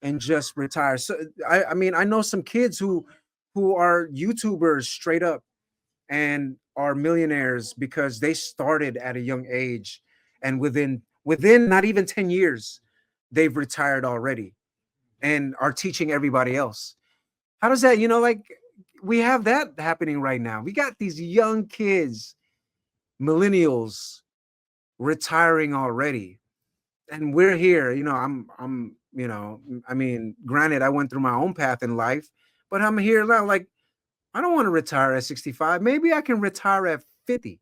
and just retire. So I mean, I know some kids who are YouTubers straight up and are millionaires because they started at a young age, and within not even 10 years they've retired already and are teaching everybody else. How does that, like we have that happening right now. We got these young kids, millennials, retiring already. And we're here, I mean, granted, I went through my own path in life, but I'm here now. Like, I don't want to retire at 65. Maybe I can retire at 50.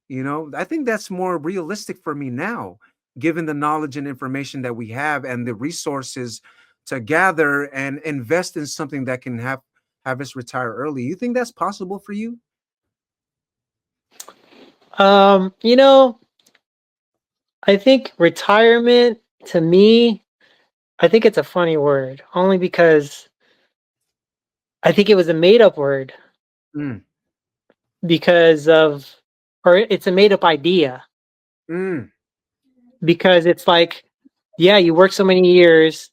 I think that's more realistic for me now, given the knowledge and information that we have and the resources to gather and invest in something that can have us retire early. You think that's possible for you? Um, you know, I think retirement to me, I think it's a funny word only because I think it was a made up word Mm, because of, or it's a made up idea mm, because it's like, yeah, you work so many years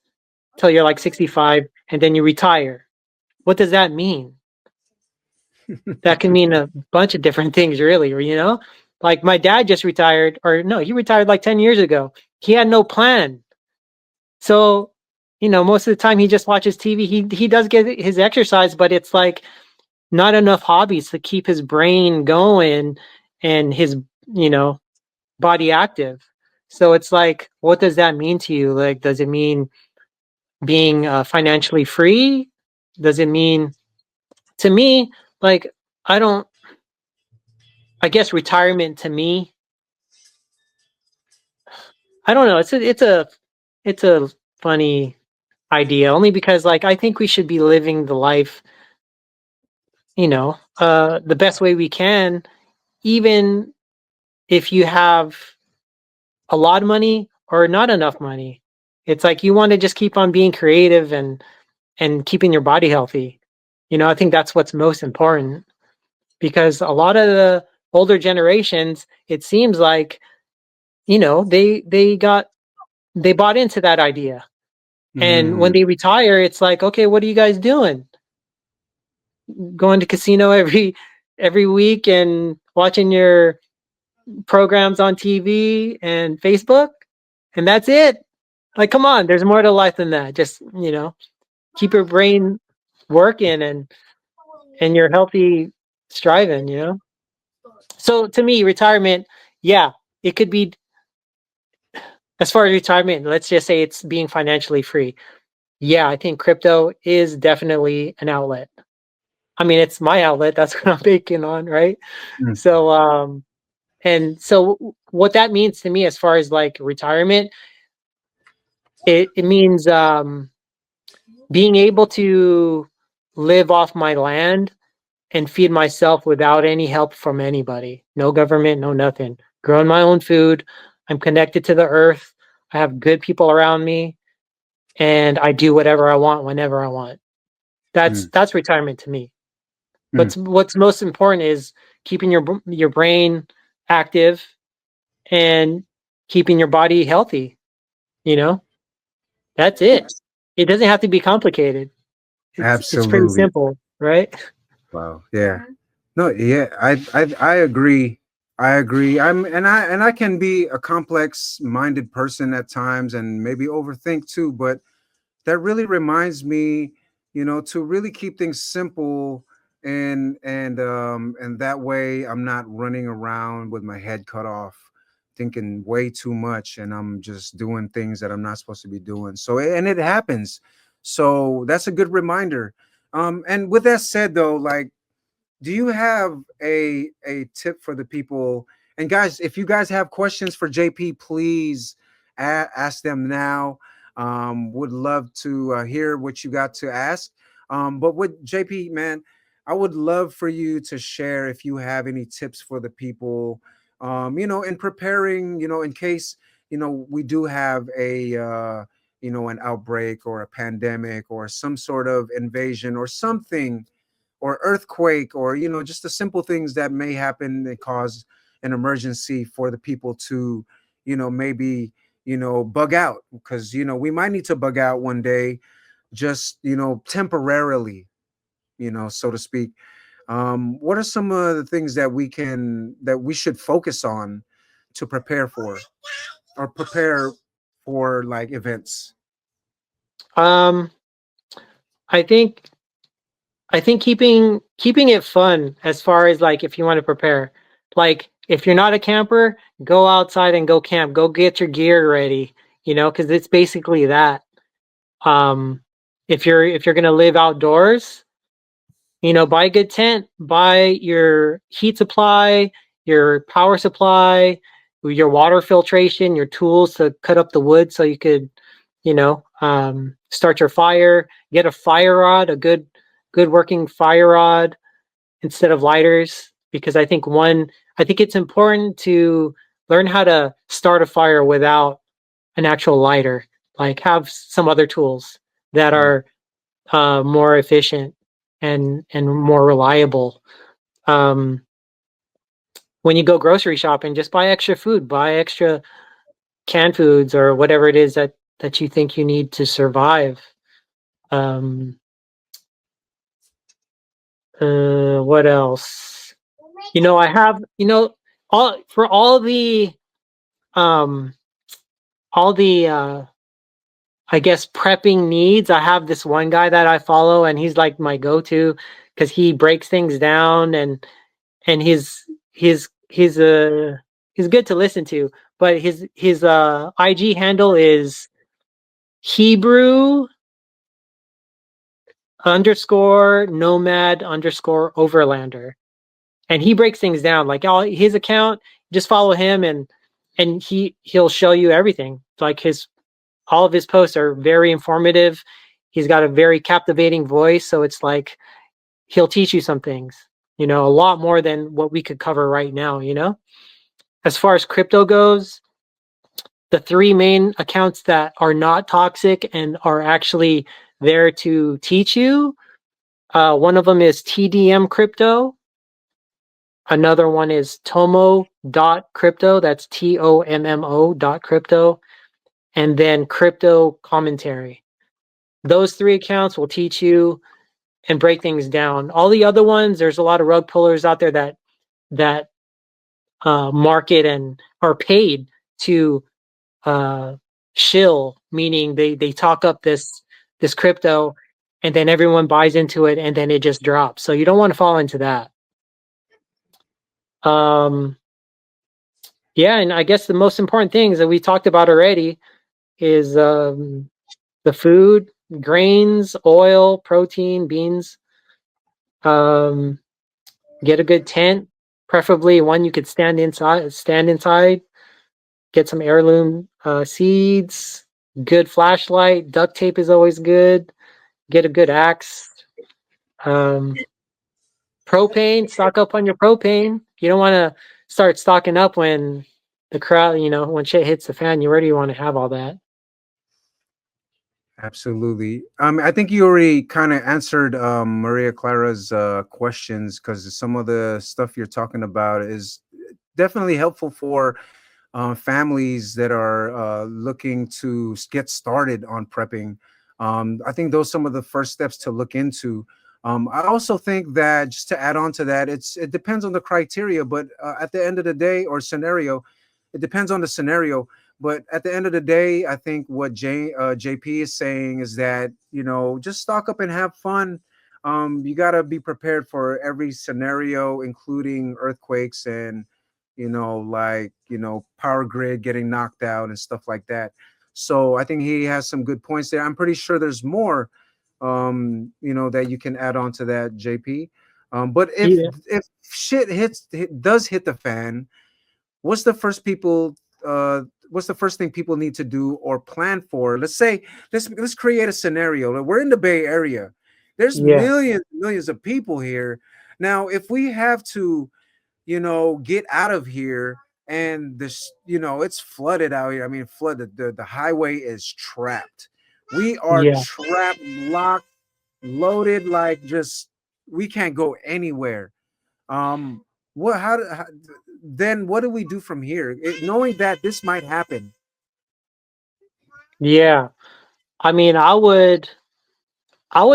till you're like 65 and then you retire. what does that mean? That can mean a bunch of different things, really, you know? Like my dad just retired, or no, he retired like 10 years ago. He had no plan. So, most of the time he just watches TV. He does get his exercise, but it's like not enough hobbies to keep his brain going and his, you know, body active. So it's like, what does that mean to you? Like, does it mean being financially free? Does it mean, to me, like, I don't, I guess retirement to me, I don't know. It's a funny idea only because like I think we should be living the life, the best way we can, even if you have a lot of money or not enough money. It's like you want to just keep on being creative and keeping your body healthy. I think that's what's most important because a lot of the older generations, it seems like, they bought into that idea. And when Mm, they retire, it's like, okay, what are you guys doing? Going to casino every week and watching your programs on TV and Facebook, and that's it. Like, come on, there's more to life than that. Just, keep your brain working and your healthy striving. So to me, retirement, yeah, it could be, as far as retirement, let's just say it's being financially free. Yeah, I think crypto is definitely an outlet. I mean, it's my outlet. That's what I'm banking on, right? mm, So, and so what that means to me as far as like retirement, it means being able to live off my land and feed myself without any help from anybody. No government, no nothing. Growing my own food. I'm connected to the earth. I have good people around me and I do whatever I want whenever I want. That's mm, that's retirement to me. mm. What's most important is keeping your brain active and keeping your body healthy, you know? That's it. It doesn't have to be complicated. It's pretty Absolutely. simple, right? Wow. Yeah. No, yeah, I agree. I agree. I can be a complex minded person at times and maybe overthink too, but that really reminds me, to really keep things simple and that way I'm not running around with my head cut off thinking way too much and I'm just doing things that I'm not supposed to be doing. So and it happens. So that's a good reminder. And with that said though, like do you have a tip for the people? And guys, if you guys have questions for JP, please ask them now. Would love to hear what you got to ask. But with JP, man, I would love for you to share if you have any tips for the people. In preparing, in case we do have a an outbreak or a pandemic or some sort of invasion or something or earthquake or just the simple things that may happen that cause an emergency for the people to maybe bug out because we might need to bug out one day just temporarily, so to speak. What are some of the things that we should focus on to prepare for or prepare for like events? Um, I think I think keeping it fun as far as like if you want to prepare. Like if you're not a camper, go outside and go camp. Go get your gear ready, because it's basically that. Um, if you're gonna live outdoors, buy a good tent, buy your heat supply, your power supply, your water filtration, your tools to cut up the wood so you could, start your fire. Get a fire rod, a good working fire rod instead of lighters, because I think it's important to learn how to start a fire without an actual lighter. Like have some other tools that Mm, are more efficient and more reliable. Um, when you go grocery shopping, just buy extra food, buy extra canned foods or whatever it is that you think you need to survive. Um, What else? I have, um all the I guess prepping needs. I have this one guy that I follow, and he's like my go-to because he breaks things down, and he's good to listen to. But his IG handle is Hebrew underscore nomad underscore overlander, and he breaks things down like all his account. Just follow him, and he'll show you everything. Like his all of his posts are very informative. He's got a very captivating voice, so it's like he'll teach you some things, a lot more than what we could cover right now. As far as crypto goes, the three main accounts that are not toxic and are actually there to teach you, one of them is TDM Crypto. Another one is Tomo.crypto. That's TOMMO.crypto. And then Crypto Commentary. Those three accounts will teach you and break things down. All the other ones, there's a lot of rug pullers out there that market and are paid to uh, shill, meaning they talk up this crypto, and then everyone buys into it, and then it just drops. So you don't want to fall into that. Um, yeah, and I guess the most important things that we talked about already is the food, grains, oil, protein, beans. Um, get a good tent, preferably one you could stand inside. Stand inside. Get some heirloom seeds. Good flashlight. Duct tape is always good. Get a good axe. Um, Propane. Stock up on your propane. You don't want to start stocking up when the crowd, when shit hits the fan. You already want to have all that. Absolutely. I think you already kind of answered Maria Clara's questions, because some of the stuff you're talking about is definitely helpful for families that are looking to get started on prepping. I think those some of the first steps to look into. I also think that, just to add on to that, it depends on the criteria, but at the end of the day, or scenario, it depends on the scenario. But at the end of the day, I think what JP is saying is that, just stock up and have fun. You got to be prepared for every scenario, including earthquakes and power grid getting knocked out and stuff like that. So I think he has some good points there. I'm pretty sure there's more that you can add on to that, JP. But if Yeah. if shit does hit the fan, what's the first people what's the first thing people need to do or plan for? Let's say, let's create a scenario. We're in the Bay Area. There's Yeah. millions of people here. Now, if we have to get out of here, and it's flooded out here. I mean, flooded. The highway is trapped. We are Yeah. trapped, locked, loaded, like, just we can't go anywhere. Um, then what do we do from here? Knowing that this might happen. Yeah. I mean, I would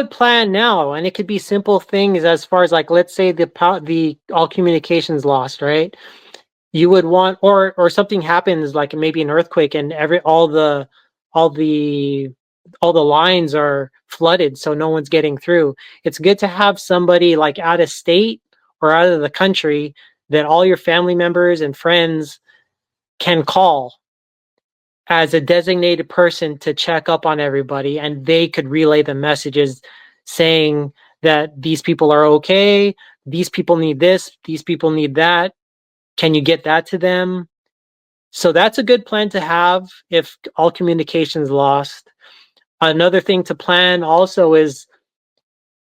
plan now, and it could be simple things as far as like, let's say the all communications lost, right? You would want, or something happens, like maybe an earthquake, and all the all the lines are flooded, so no one's getting through. It's good to have somebody like out of state or out of the country that all your family members and friends can call as a designated person to check up on everybody, and they could relay the messages saying that these people are okay, these people need this, these people need that, can you get that to them? So that's a good plan to have if all communication's lost. Another thing to plan also is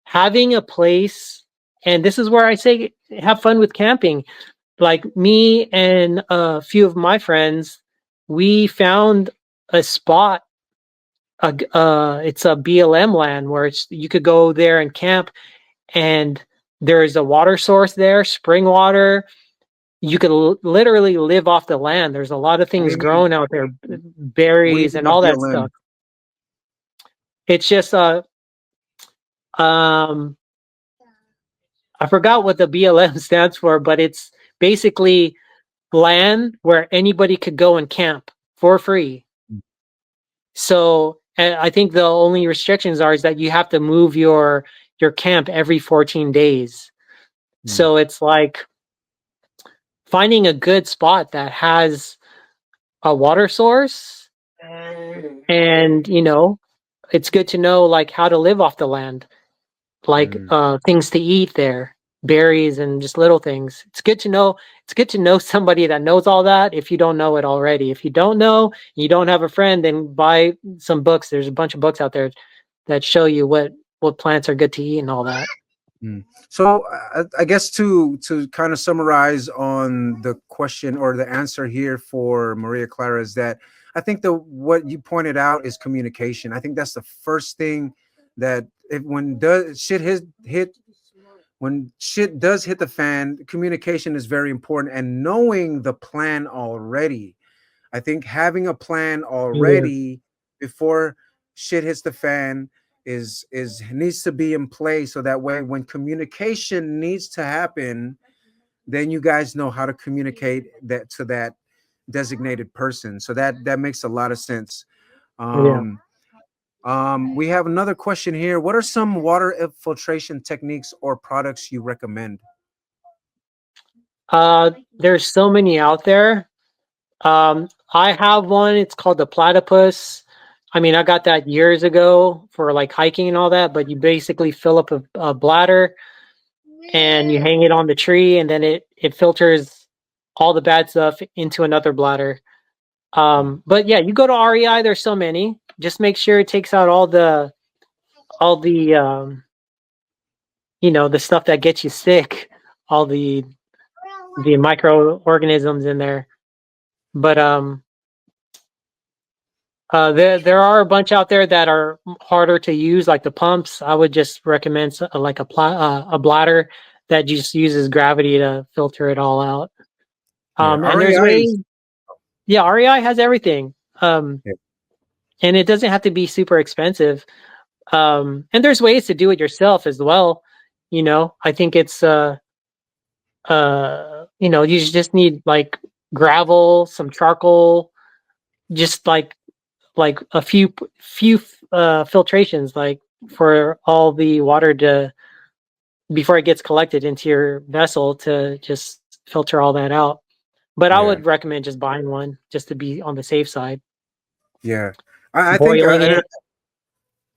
having a place, and this is where I say have fun with camping. Like me and a few of my friends, we found a spot. It's a BLM land where you could go there and camp, and there's a water source there, spring water. You could literally live off the land. There's a lot of What do things you mean? growing out there, What do you berries mean and by all that stuff. BLM? It's just um I forgot what the BLM stands for, but it's basically land where anybody could go and camp for free. So and I think the only restrictions are is that you have to move your camp every 14 days. Mm, So it's like finding a good spot that has a water source, and it's good to know like how to live off the land, like mm, things to eat there, berries and just little things. It's good to know somebody that knows all that if you don't know it already. If you don't know, you don't have a friend, then buy some books. There's a bunch of books out there that show you what plants are good to eat and all that. mm. So I guess to kind of summarize on the question or the answer here for Maria Clara is that I think the what you pointed out is communication. I think that's the first thing that if when does shit hit when shit does hit the fan, communication is very important, and knowing the plan already. I think having a plan Yeah. already before shit hits the fan is needs to be in place, so that way when communication needs to happen, then you guys know how to communicate that to that designated person. So that makes a lot of sense. Yeah. Um, we have another question here. What are some water filtration techniques or products you recommend? There's so many out there. I have one. It's called the platypus. I mean, I got that years ago for like hiking and all that. But you basically fill up a bladder and you hang it on the tree, and then it filters all the bad stuff into another bladder. But yeah, you go to REI. There's so many. Just make sure it takes out all the the stuff that gets you sick, all the microorganisms in there. But there are a bunch out there that are harder to use, like the pumps. I would just recommend like a bladder that just uses gravity to filter it all out. Yeah, And there's REI ways. is Yeah, REI has everything. yeah, And it doesn't have to be super expensive. And there's ways to do it yourself as well. I think it's you just need like gravel, some charcoal, just like a few filtrations, like for all the water to before it gets collected into your vessel to just filter all that out. But I yeah, would recommend just buying one just to be on the safe side. yeah. I think Boiling it.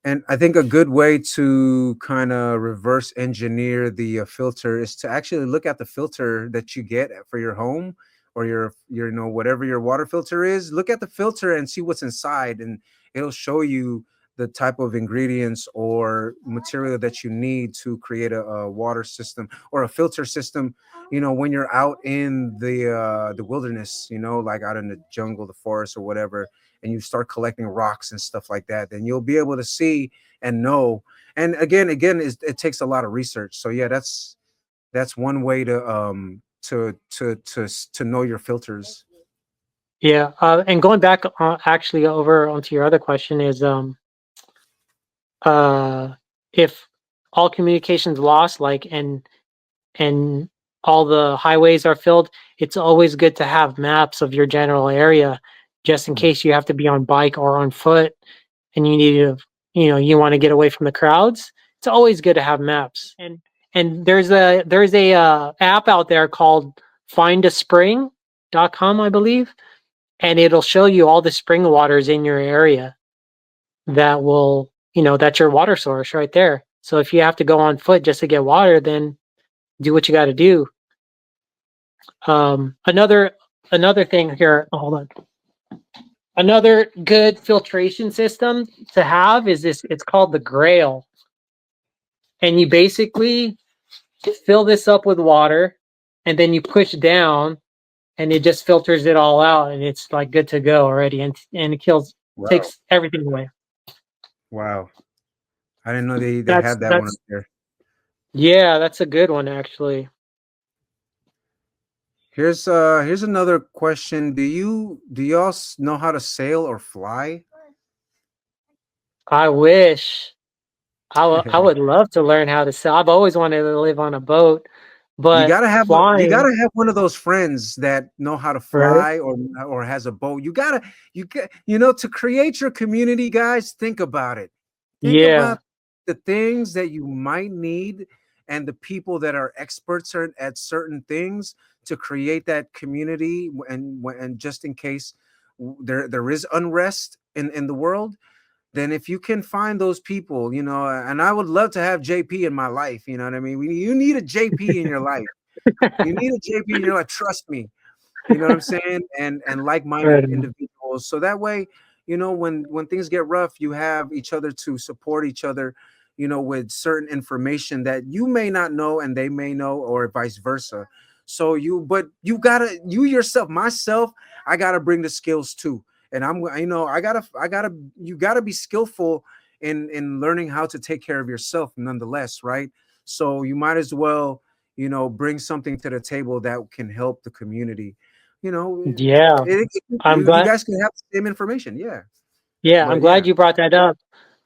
and I think a good way to kind of reverse engineer the filter is to actually look at the filter that you get for your home or your whatever your water filter is. Look at the filter and see what's inside, and it'll show you the type of ingredients or material that you need to create a water system or a filter system. When you're out in the wilderness, like out in the jungle, the forest, or whatever, and you start collecting rocks and stuff like that, then you'll be able to see and know. And again, it takes a lot of research. So yeah, that's one way to know your filters. Yeah. And going back actually over onto your other question is uh if all communications lost, like and all the highways are filled, it's always good to have maps of your general area just in Mm, case you have to be on bike or on foot and you need to, you want to get away from the crowds. It's always good to have maps. And there's a app out there called findaspring.com, I believe, and it'll show you all the spring waters in your area that will, that's your water source right there. So if you have to go on foot just to get water, then do what you got to do. Another thing here. Hold on. Another good filtration system to have is this. It's called the Grail, and you basically fill this up with water, and then you push down, and it just filters it all out, and it's like good to go already, and it wow, takes everything away. wow. I didn't know they That's had that one up that's there. yeah, that's a good one actually. Here's another question. Do y'all know how to sail or fly? I wish. I would love to learn how to sail. I've always wanted to live on a boat, but You flying, gotta have one of those friends that know how to right? fly or has a boat. To create your community, guys, think about it. Think Yeah, about the things that you might need and the people that are experts at certain things to create that community, and just in case there is unrest in the world, then if you can find those people, and I would love to have JP in my life, you know what I mean? You need a JP in your life. You need a JP in your life. Trust me. You know what I'm saying? And like-minded right. individuals. So that way, when things get rough, you have each other to support each other, with certain information that you may not know and they may know, or vice versa. So but you yourself, myself, I gotta bring the skills too. And you gotta be skillful in learning how to take care of yourself nonetheless, right? So you might as well, bring something to the table that can help the community. You know, Yeah, I'm you glad. guys can have the same information, yeah. Yeah, I'm But glad yeah, you brought that up.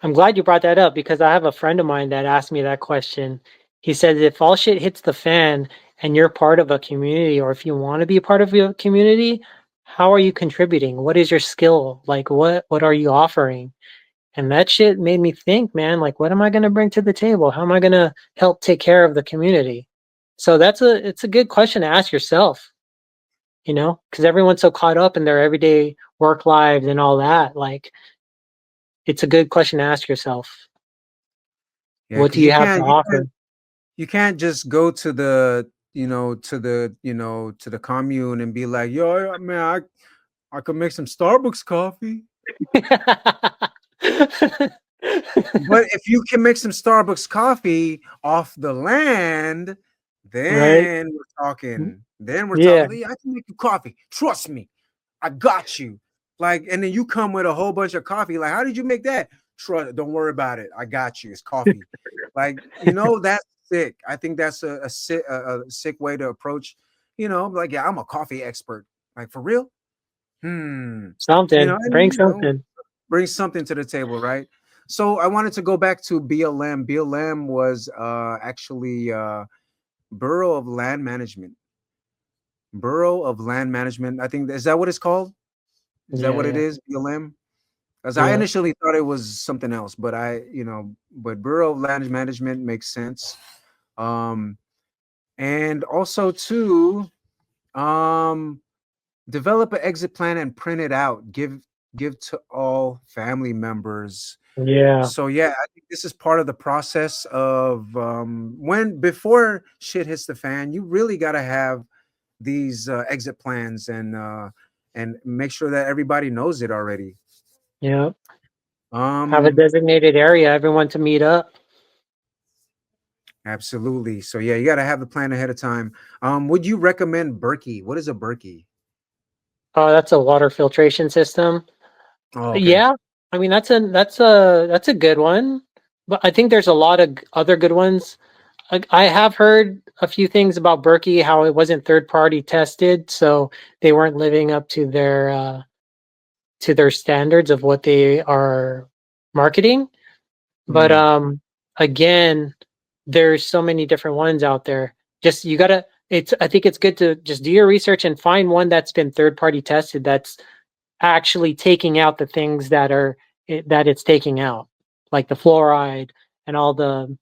I'm glad you brought that up because I have a friend of mine that asked me that question. He said, if all shit hits the fan and you're part of a community, or if you want to be a part of a community, how are you contributing? What is your skill? Like, what are you offering? And that shit made me think, man, like, what am I going to bring to the table? How am I going to help take care of the community? So it's a good question to ask yourself, because everyone's so caught up in their everyday work lives and all that. Like, it's a good question to ask yourself. yeah, What do because you have to offer? you can't just go to the to the commune and be like, yo, man, I could make some Starbucks coffee. But if you can make some Starbucks coffee off the land, Right? then we're talking. Then we're Yeah. talking. "Yeah, I can make you coffee. Trust me. I got you." Like, and then you come with a whole bunch of coffee. Like, how did you make that? Trust. Don't worry about it. I got you. It's coffee. Like, that's sick. I think that's a sick way to approach. Like, yeah, I'm a coffee expert. Like, for real. Hmm. Something. And Bring something. bring something to the table, right? So I wanted to go back to BLM. BLM was actually Bureau of Land Management. Bureau of Land Management. I think, is that what it's called? Is that Yeah, what it yeah. is? BLM? Because I Yeah. initially thought it was something else, but but Bureau of Land Management makes sense. Um, and also too, um, develop an exit plan and print it out. Give to all family members. Yeah. So yeah, I think this is part of the process of when before shit hits the fan, you really got to have these exit plans and make sure that everybody knows it already. Yeah. Have a Um, designated area, everyone to meet up. Absolutely. So yeah, you got to have the plan ahead of time. Would you recommend Berkey? What is a Berkey? Oh, that's a water filtration system. Oh, okay. Yeah. I mean, that's a good one. But I think there's a lot of other good ones. I have heard a few things about Berkey, how it wasn't third party tested, so they weren't living up to their standards of what they are marketing. But Hmm. again, there's so many different ones out there. Just you gotta. It's. I think it's good to just do your research and find one that's been third party tested. That's actually taking out the things that it's taking out, like the fluoride and all the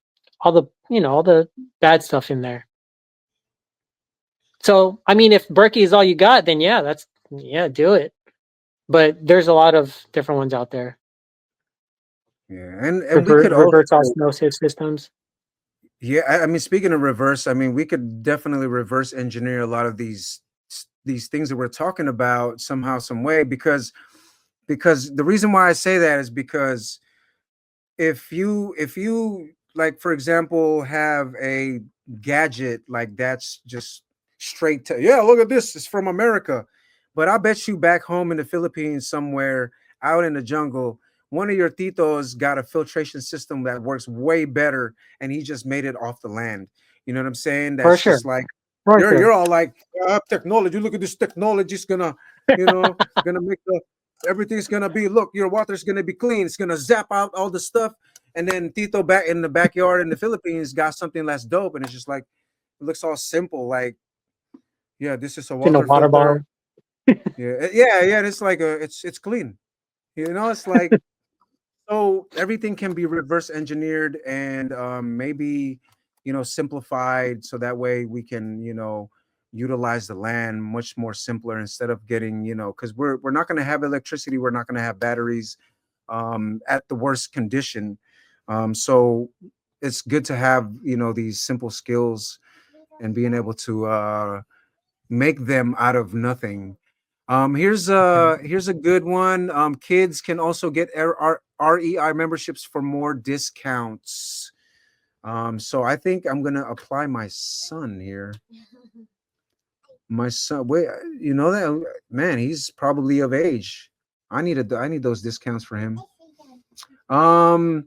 bad stuff in there. So I mean, if Berkey is all you got, then yeah, do it. But there's a lot of different ones out there. Yeah, and we could Reverse also, osmosis systems. yeah. I mean, speaking of reverse, I mean, we could definitely reverse engineer a lot of these things that we're talking about somehow, some way, because the reason why I say that is because if you like, for example, have a gadget like that's just straight to, yeah, look at this, it's from America, but I bet you back home in the Philippines somewhere out in the jungle, one of your titos got a filtration system that works way better, and he just made it off the land. You know what I'm saying? For That's sure. just like, For you're sure. all like, technology, look at this technology, it's gonna, gonna make the everything's gonna be, look, your water's gonna be clean, it's gonna zap out all the stuff. and then Tito back in the backyard in the Philippines got something less dope, and it's just like it looks all simple. Like, yeah, this is a in a water water filter. bottle. Yeah, yeah, yeah. It's like it's clean. It's like so everything can be reverse engineered and maybe simplified so that way we can utilize the land much more simpler instead of getting because we're not going to have electricity, we're not going to have batteries at the worst condition. So it's good to have these simple skills and being able to make them out of nothing. Here's a good one. Kids can also get REI memberships for more discounts. So I think I'm gonna apply my son here. My son, wait, that man? He's probably of age. I need those discounts for him. Um,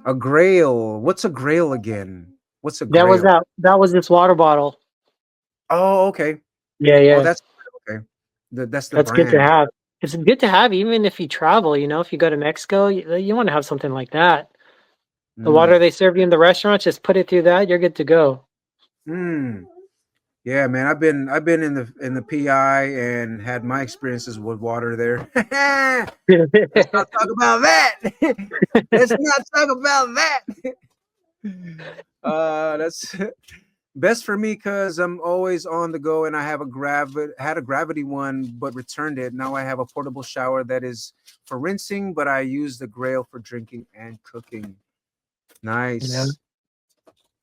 a Grail. What's a Grail again? What's a Grail? That was this water bottle. Oh, okay. Yeah, Oh, yeah. that's okay. That's the That's good to brand. have. It's good to have even if you travel, if you go to Mexico, you want to have something like that. The water Mm. they serve you in the restaurant, just put it through that, you're good to go. Mm. Yeah, man. I've been in the PI and had my experiences with water there. Let's not talk about that. Let's not talk about that. That's best for me because I'm always on the go and I have had a gravity one but returned it. Now I have a portable shower that is for rinsing, but I use the Grail for drinking and cooking. Yeah. Nice.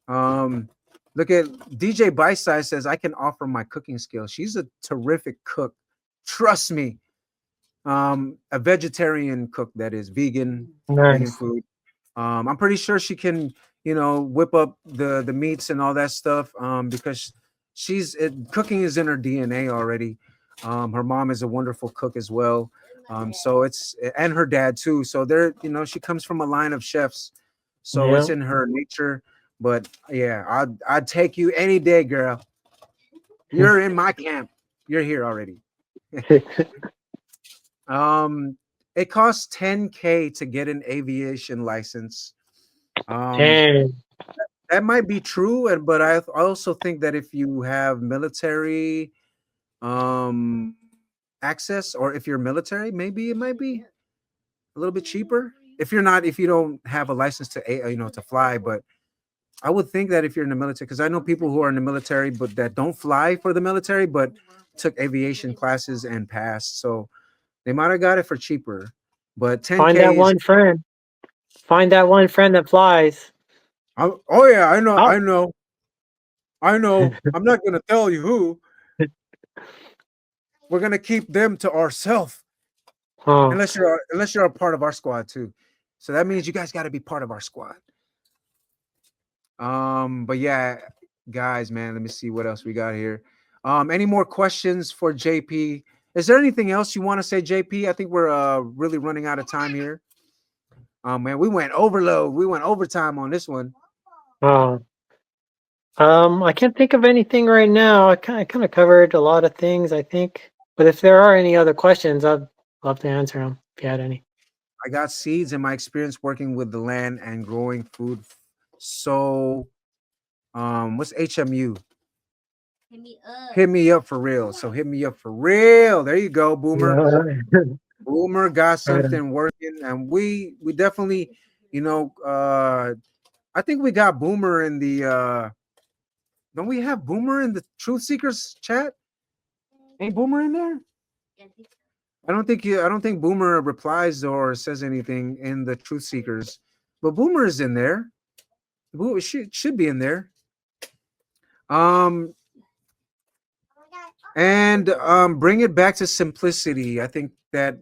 Um, Look at DJ Byside says I can offer my cooking skills. She's a terrific cook. Trust me. A vegetarian cook that is vegan Nice. food. I'm pretty sure she can, whip up the meats and all that stuff. Because cooking is in her DNA already. Her mom is a wonderful cook as well. So it's and her dad too. So she comes from a line of chefs. So it's Yeah. in her nature. But yeah, I'd take you any day, girl. You're in my camp. You're here already. Um, it costs 10K to get an aviation license. Um, Dang. that might be true, but I also think that if you have military um access, or if you're military, maybe it might be a little bit cheaper. If you don't have a license to to fly, but I would think that if you're in the military, because I know people who are in the military but that don't fly for the military, but took aviation classes and passed, so they might have got it for cheaper. But Find 10K that is one friend. Find that one friend that flies. oh yeah, I know, Oh. I know, I know. I'm not gonna tell you who. We're gonna keep them to ourselves, Oh. unless you're a part of our squad too. So that means you guys got to be part of our squad. But yeah, guys, man, let me see what else we got here. Any more questions for JP? Is there anything else you want to say, JP? I think we're really running out of time here. Man, we went overload. We went overtime on this one. Oh. I can't think of anything right now. I kind of covered a lot of things, I think. But if there are any other questions, I'd love to answer them if you had any. I got seeds in my experience working with the land and growing food. So, what's HMU? Hit me up for real. So hit me up for real. There you go, Boomer. Yeah. Boomer got Right on. something working, and we definitely, I think we got Boomer in the. Don't we have Boomer in the Truth Seekers chat? Ain't Boomer in there? I don't think Boomer replies or says anything in the Truth Seekers, but Boomer is in there. Boo should be in there. Um, and bring it back to simplicity. I think that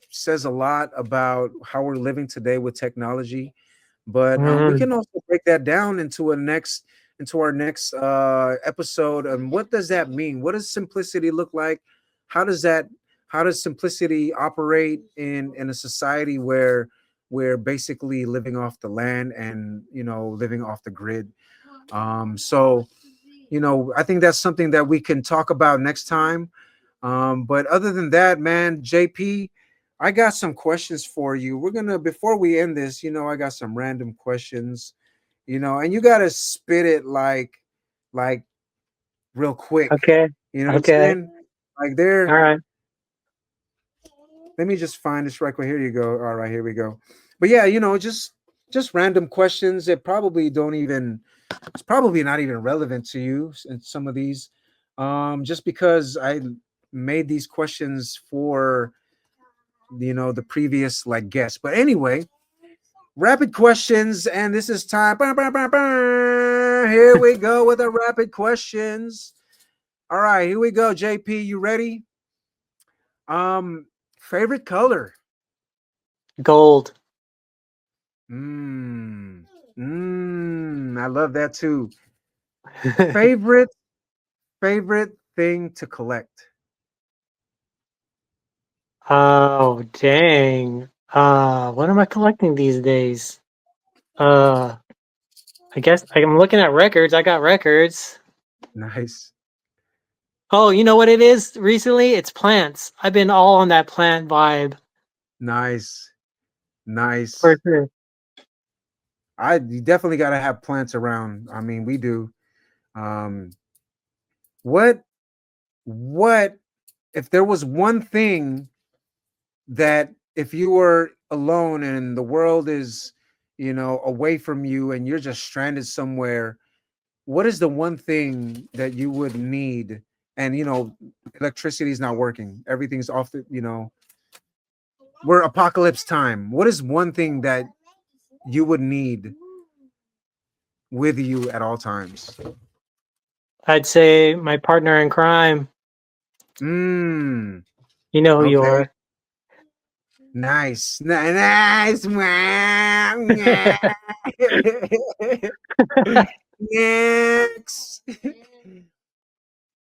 says a lot about how we're living today with technology. But we Mhm. can also break that down into our next episode. And what does that mean? What does simplicity look like? How does that how does simplicity operate in a society where we're basically living off the land and living off the grid? So I think that's something that we can talk about next time. But other than that, man, JP, I got some questions for you. We're gonna before we end this, I got some random questions, and you gotta spit it like real quick. Okay. You know what I'm Okay. saying? Like there. All right. Let me just find this right quick. Here you go. All right, here we go. But yeah, just random questions that probably don't even it's probably not even relevant to you in some of these. Just because I made these questions for the previous like guests. But anyway, rapid questions, and this is time. Bah, bah, bah, bah. Here we go with the rapid questions. All right, here we go. JP, you ready? Favorite color? Gold. Mmm. I love that too. Favorite favorite thing to collect? Oh, dang. What am I collecting these days? Uh, I guess I'm looking at records. I got records. Nice. Oh, you know what it is recently? It's plants. I've been all on that plant vibe Nice. for Nice. sure. You definitely got to have plants around. I mean, we do. Um what what if there was one thing that if you were alone and the world is, away from you and you're just stranded somewhere, what is the one thing that you would need? And electricity is not working. Everything's off we're apocalypse time. What is one thing that you would need with you at all times? I'd say my partner in crime. Mm, You know who you okay. are. Nice. Nice. Next.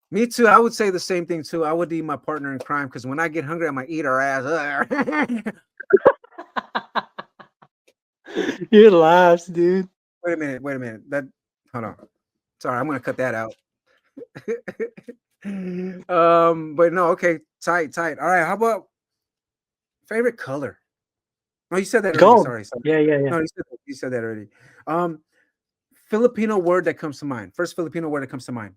Me too. I would say the same thing too. I would need my partner in crime because when I get hungry, I might eat her ass. You laughs, dude. Wait a minute. Wait a minute. Hold on. Sorry, I'm gonna cut that out. But no, okay, tight, tight. All right, how about favorite color? No, you said that already. Gold. Sorry, sorry. Yeah, yeah, yeah. No, you said that already. Um, Filipino word that comes to mind. First Filipino word that comes to mind.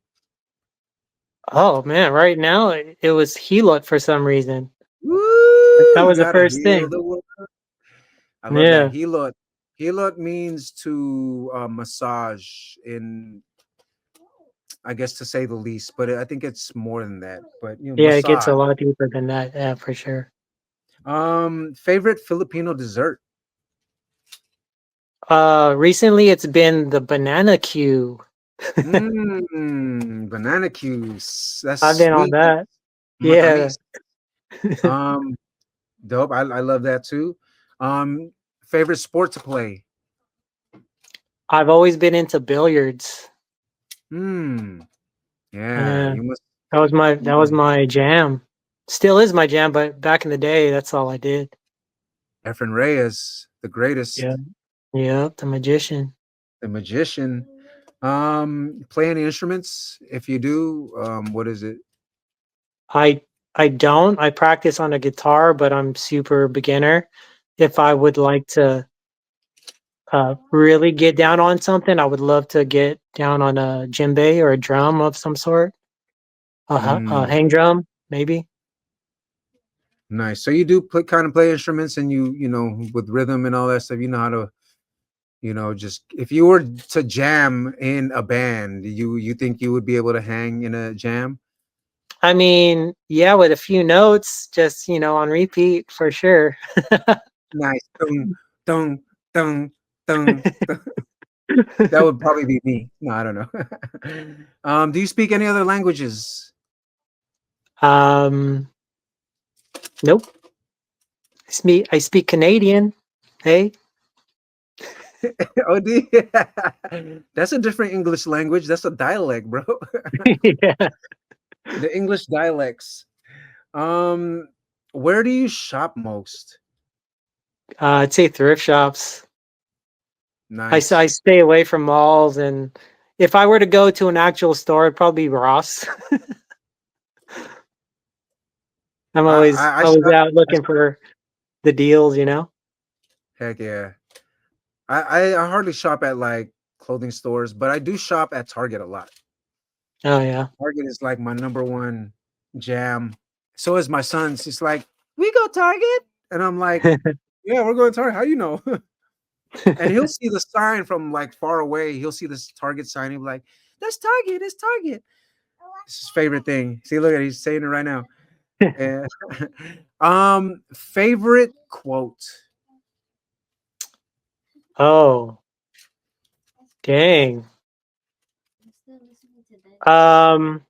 Oh man, right now it was Helot for some reason. Woo! That You was the gotta first heal thing. the world. I love that. Yeah. Hilot. Hilot means to massage in, I guess, to say the least, but I think it's more than that. But Yeah, it gets a massage. lot deeper than that. Yeah, for sure. Favorite Filipino dessert. Recently it's been the banana queue. Banana cues. That's I've been on sweet. that. Yeah. Matamis. Um, dope. I love that too. Um, Favorite sport to play. I've always been into billiards. Hmm. Yeah, Yeah. you must. That You was must. my jam. Still is my jam, but back in the day, that's all I did. Efren Reyes, the Yeah. greatest, Yep, the magician. the magician. Play any instruments? If you do, what is it? I I don't. I practice on a guitar, but I'm super beginner. If I would like to really get down on something, I would love to get down on a djembe or a drum of some sort. A Mm, hang drum, maybe. nice. So you do kind of play instruments, and with rhythm and all that stuff. You know how to, just if you were to jam in a band, you think you would be able to hang in a jam? I mean, yeah, with a few notes, just on repeat for sure. Nice. Dun, dun, dun, dun, dun. That would probably be me. No, I don't know. Do you speak any other languages? um, nope. I speak Canadian. Hey, Oh, that's a different English language. That's a dialect, bro. yeah. The English dialects. Um, where do you shop most? I'd say thrift shops. I Nice. stay away from malls, and if I were to go to an actual store, it'd probably be Ross. I'm I always I, I always shop. out I looking shop. for. the deals, you know. Heck yeah. I hardly shop at like clothing stores, but I do shop at Target a lot. Oh yeah. Target is like my number one jam. So is my son's. He's like, we go Target, and I'm like, yeah, we're going Target. How you know? And he'll see the sign from like far away. He'll see this Target sign. He'll be like, that's Target. It's Target. It's his favorite thing. See, look at it, he's saying it right now. And favorite quote. Oh, dang. Um,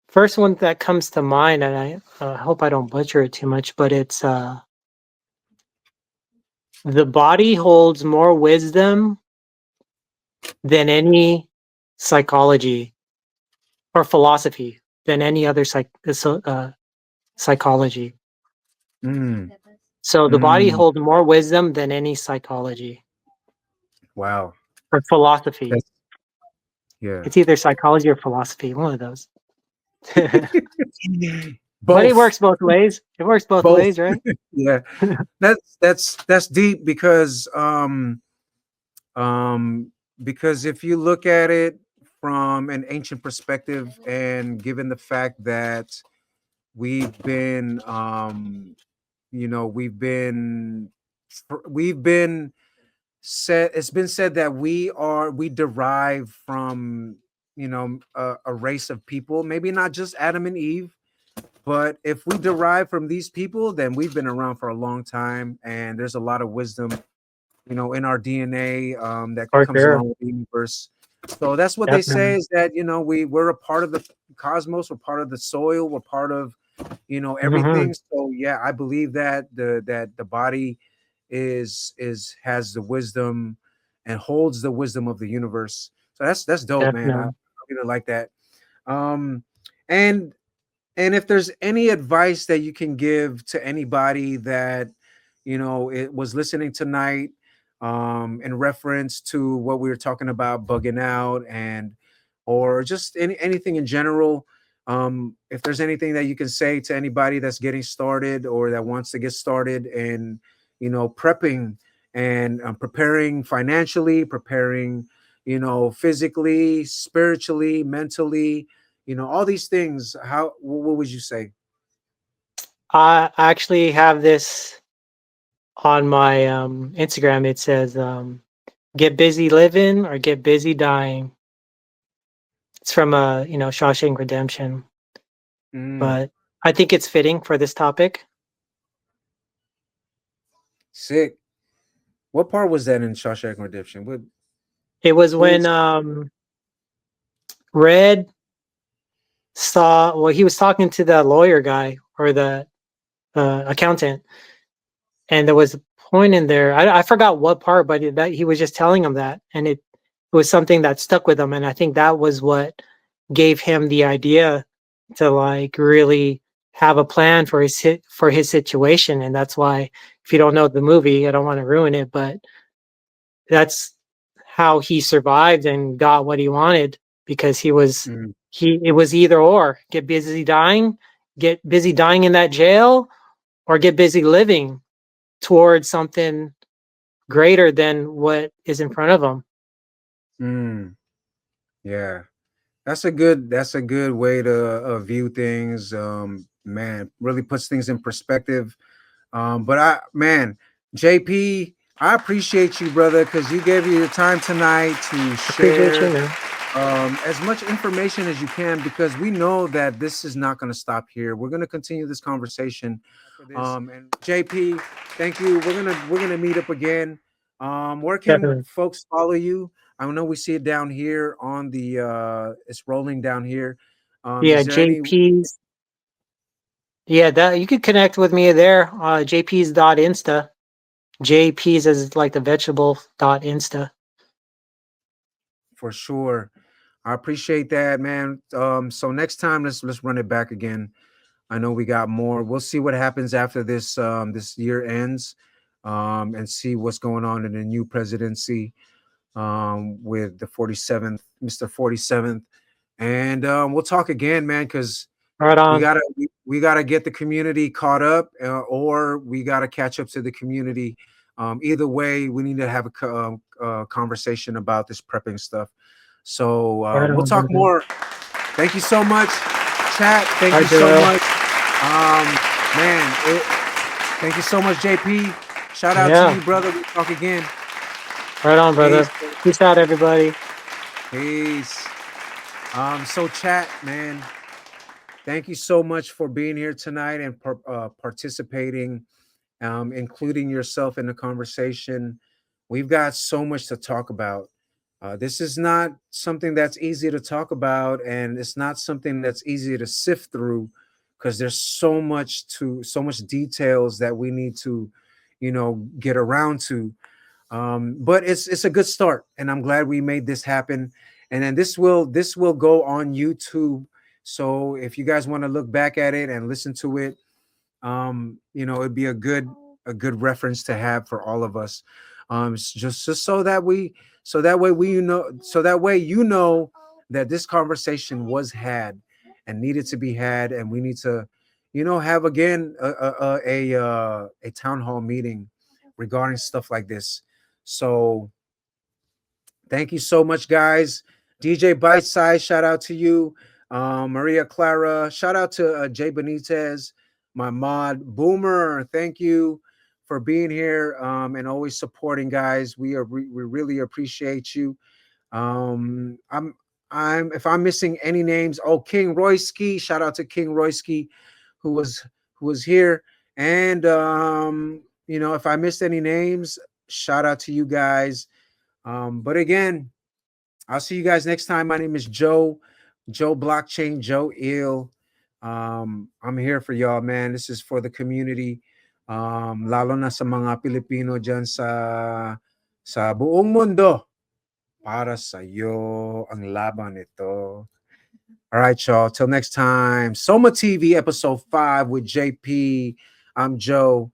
First one that comes to mind, and I hope I don't butcher it too much, but it's the body holds more wisdom than any psychology or philosophy than any other psychology. Mm, So the body mm, holds more wisdom than any psychology wow. or philosophy. That's yeah. It's either psychology or philosophy, one of those. But it Both. works both ways. It works both Both. ways, right? Yeah. That's deep um because if you look at it from an ancient perspective, and given the fact that we've been you know we've been said, it's been said that we derive from a race of people, maybe not just Adam and Eve, but if we derive from these people, then we've been around for a long time, and there's a lot of wisdom in our DNA, that For comes sure. along with the universe. So that's what they say, Definitely. is that we're a part of the cosmos, we're part of the soil, we're part of Hmm. everything. So yeah, I believe that the body is has the wisdom and holds the wisdom of the universe. So that's dope, man. I Definitely. really like that. Um, and and if there's any advice that you can give to anybody that it was listening tonight, in reference to what we were talking about, bugging out, and or just anything in general, if there's anything that you can say to anybody that's getting started or that wants to get started, and prepping and preparing financially, preparing physically, spiritually, mentally, all these things, what would you say? I actually have this on my Instagram. It says, "Get busy living or get busy dying." It's from Shawshank Redemption, Mm, but I think it's fitting for this topic. sick. What part was that in Shawshank Redemption? It was Who when was Red saw. Well, he was talking to the lawyer guy or the accountant, and there was a point in there. I forgot what part, but that he was just telling him that, and it was something that stuck with him, and I think that was what gave him the idea to like really have a plan for his situation, and that's why, if you don't know the movie, I don't want to ruin it, but that's how he survived and got what he wanted, because mm, he it was either or: get busy dying in that jail, or get busy living towards something greater than what is in front of him. mm, yeah. That's a good way to view things. Man, really puts things in perspective. But JP, I appreciate you, brother, because you gave your time tonight to Appreciate you, share man. as much information as you can, because we know that this is not going to stop here. We're going to continue this conversation after this. And JP, thank you. We're gonna meet up again. Where can Definitely. folks follow you? I know we see it down here on the it's rolling down here. Yeah, Is there any JP's. Yeah, that you could connect with me there. JP's dot insta. JP's as like the vegetable dot insta. for sure? I appreciate that, man. So next time, let's run it back again. I know we got more. We'll see what happens after this year ends, and see what's going on in the new presidency, with the 47th, Mr. 47th, and we'll talk again, man. Because Right we on. gotta we gotta get the community caught up, or we gotta catch up to the community. Either way, we need to have a conversation about this prepping stuff. So Right we'll on, talk brother. more. Thank you so much, chat. Thank Hi, you so Joel. much, um, man. Thank you so much, JP. Shout out to Yeah. you, brother. We'll talk again. Right on, Peace. brother. Peace out, everybody. Peace. So chat, man. Thank you so much for being here tonight and participating, including yourself in the conversation. We've got so much to talk about. This is not something that's easy to talk about, and it's not something that's easy to sift through because there's so much details that we need to, get around to. But it's a good start, and I'm glad we made this happen. And then this will go on YouTube. So if you guys want to look back at it and listen to it, it'd be a good reference to have for all of us. Just so that way that this conversation was had and needed to be had, and we need to, have again a town hall meeting regarding stuff like this. So thank you so much, guys. DJ Bite Size, shout out to you. Maria Clara, shout out to Jay Benitez, my mod. Boomer, thank you for being here, and always supporting, guys. We really appreciate you. Um, I'm if I'm missing any names, oh, King Royski, shout out to King Royski, who was who was here. And if I missed any names, shout out to you guys. But again, I'll see you guys next time. My name is Joe Blockchain, Joe Ill. I'm here for y'all, man. This is for the community. Lalo na sa mga Pilipino dyan sa buong mundo. Para sa iyo ang laban ito. All right, y'all. Till next time. Somahh TV episode 5 with JP. I'm Joe.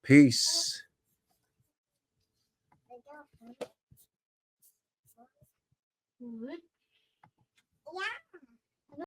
Peace.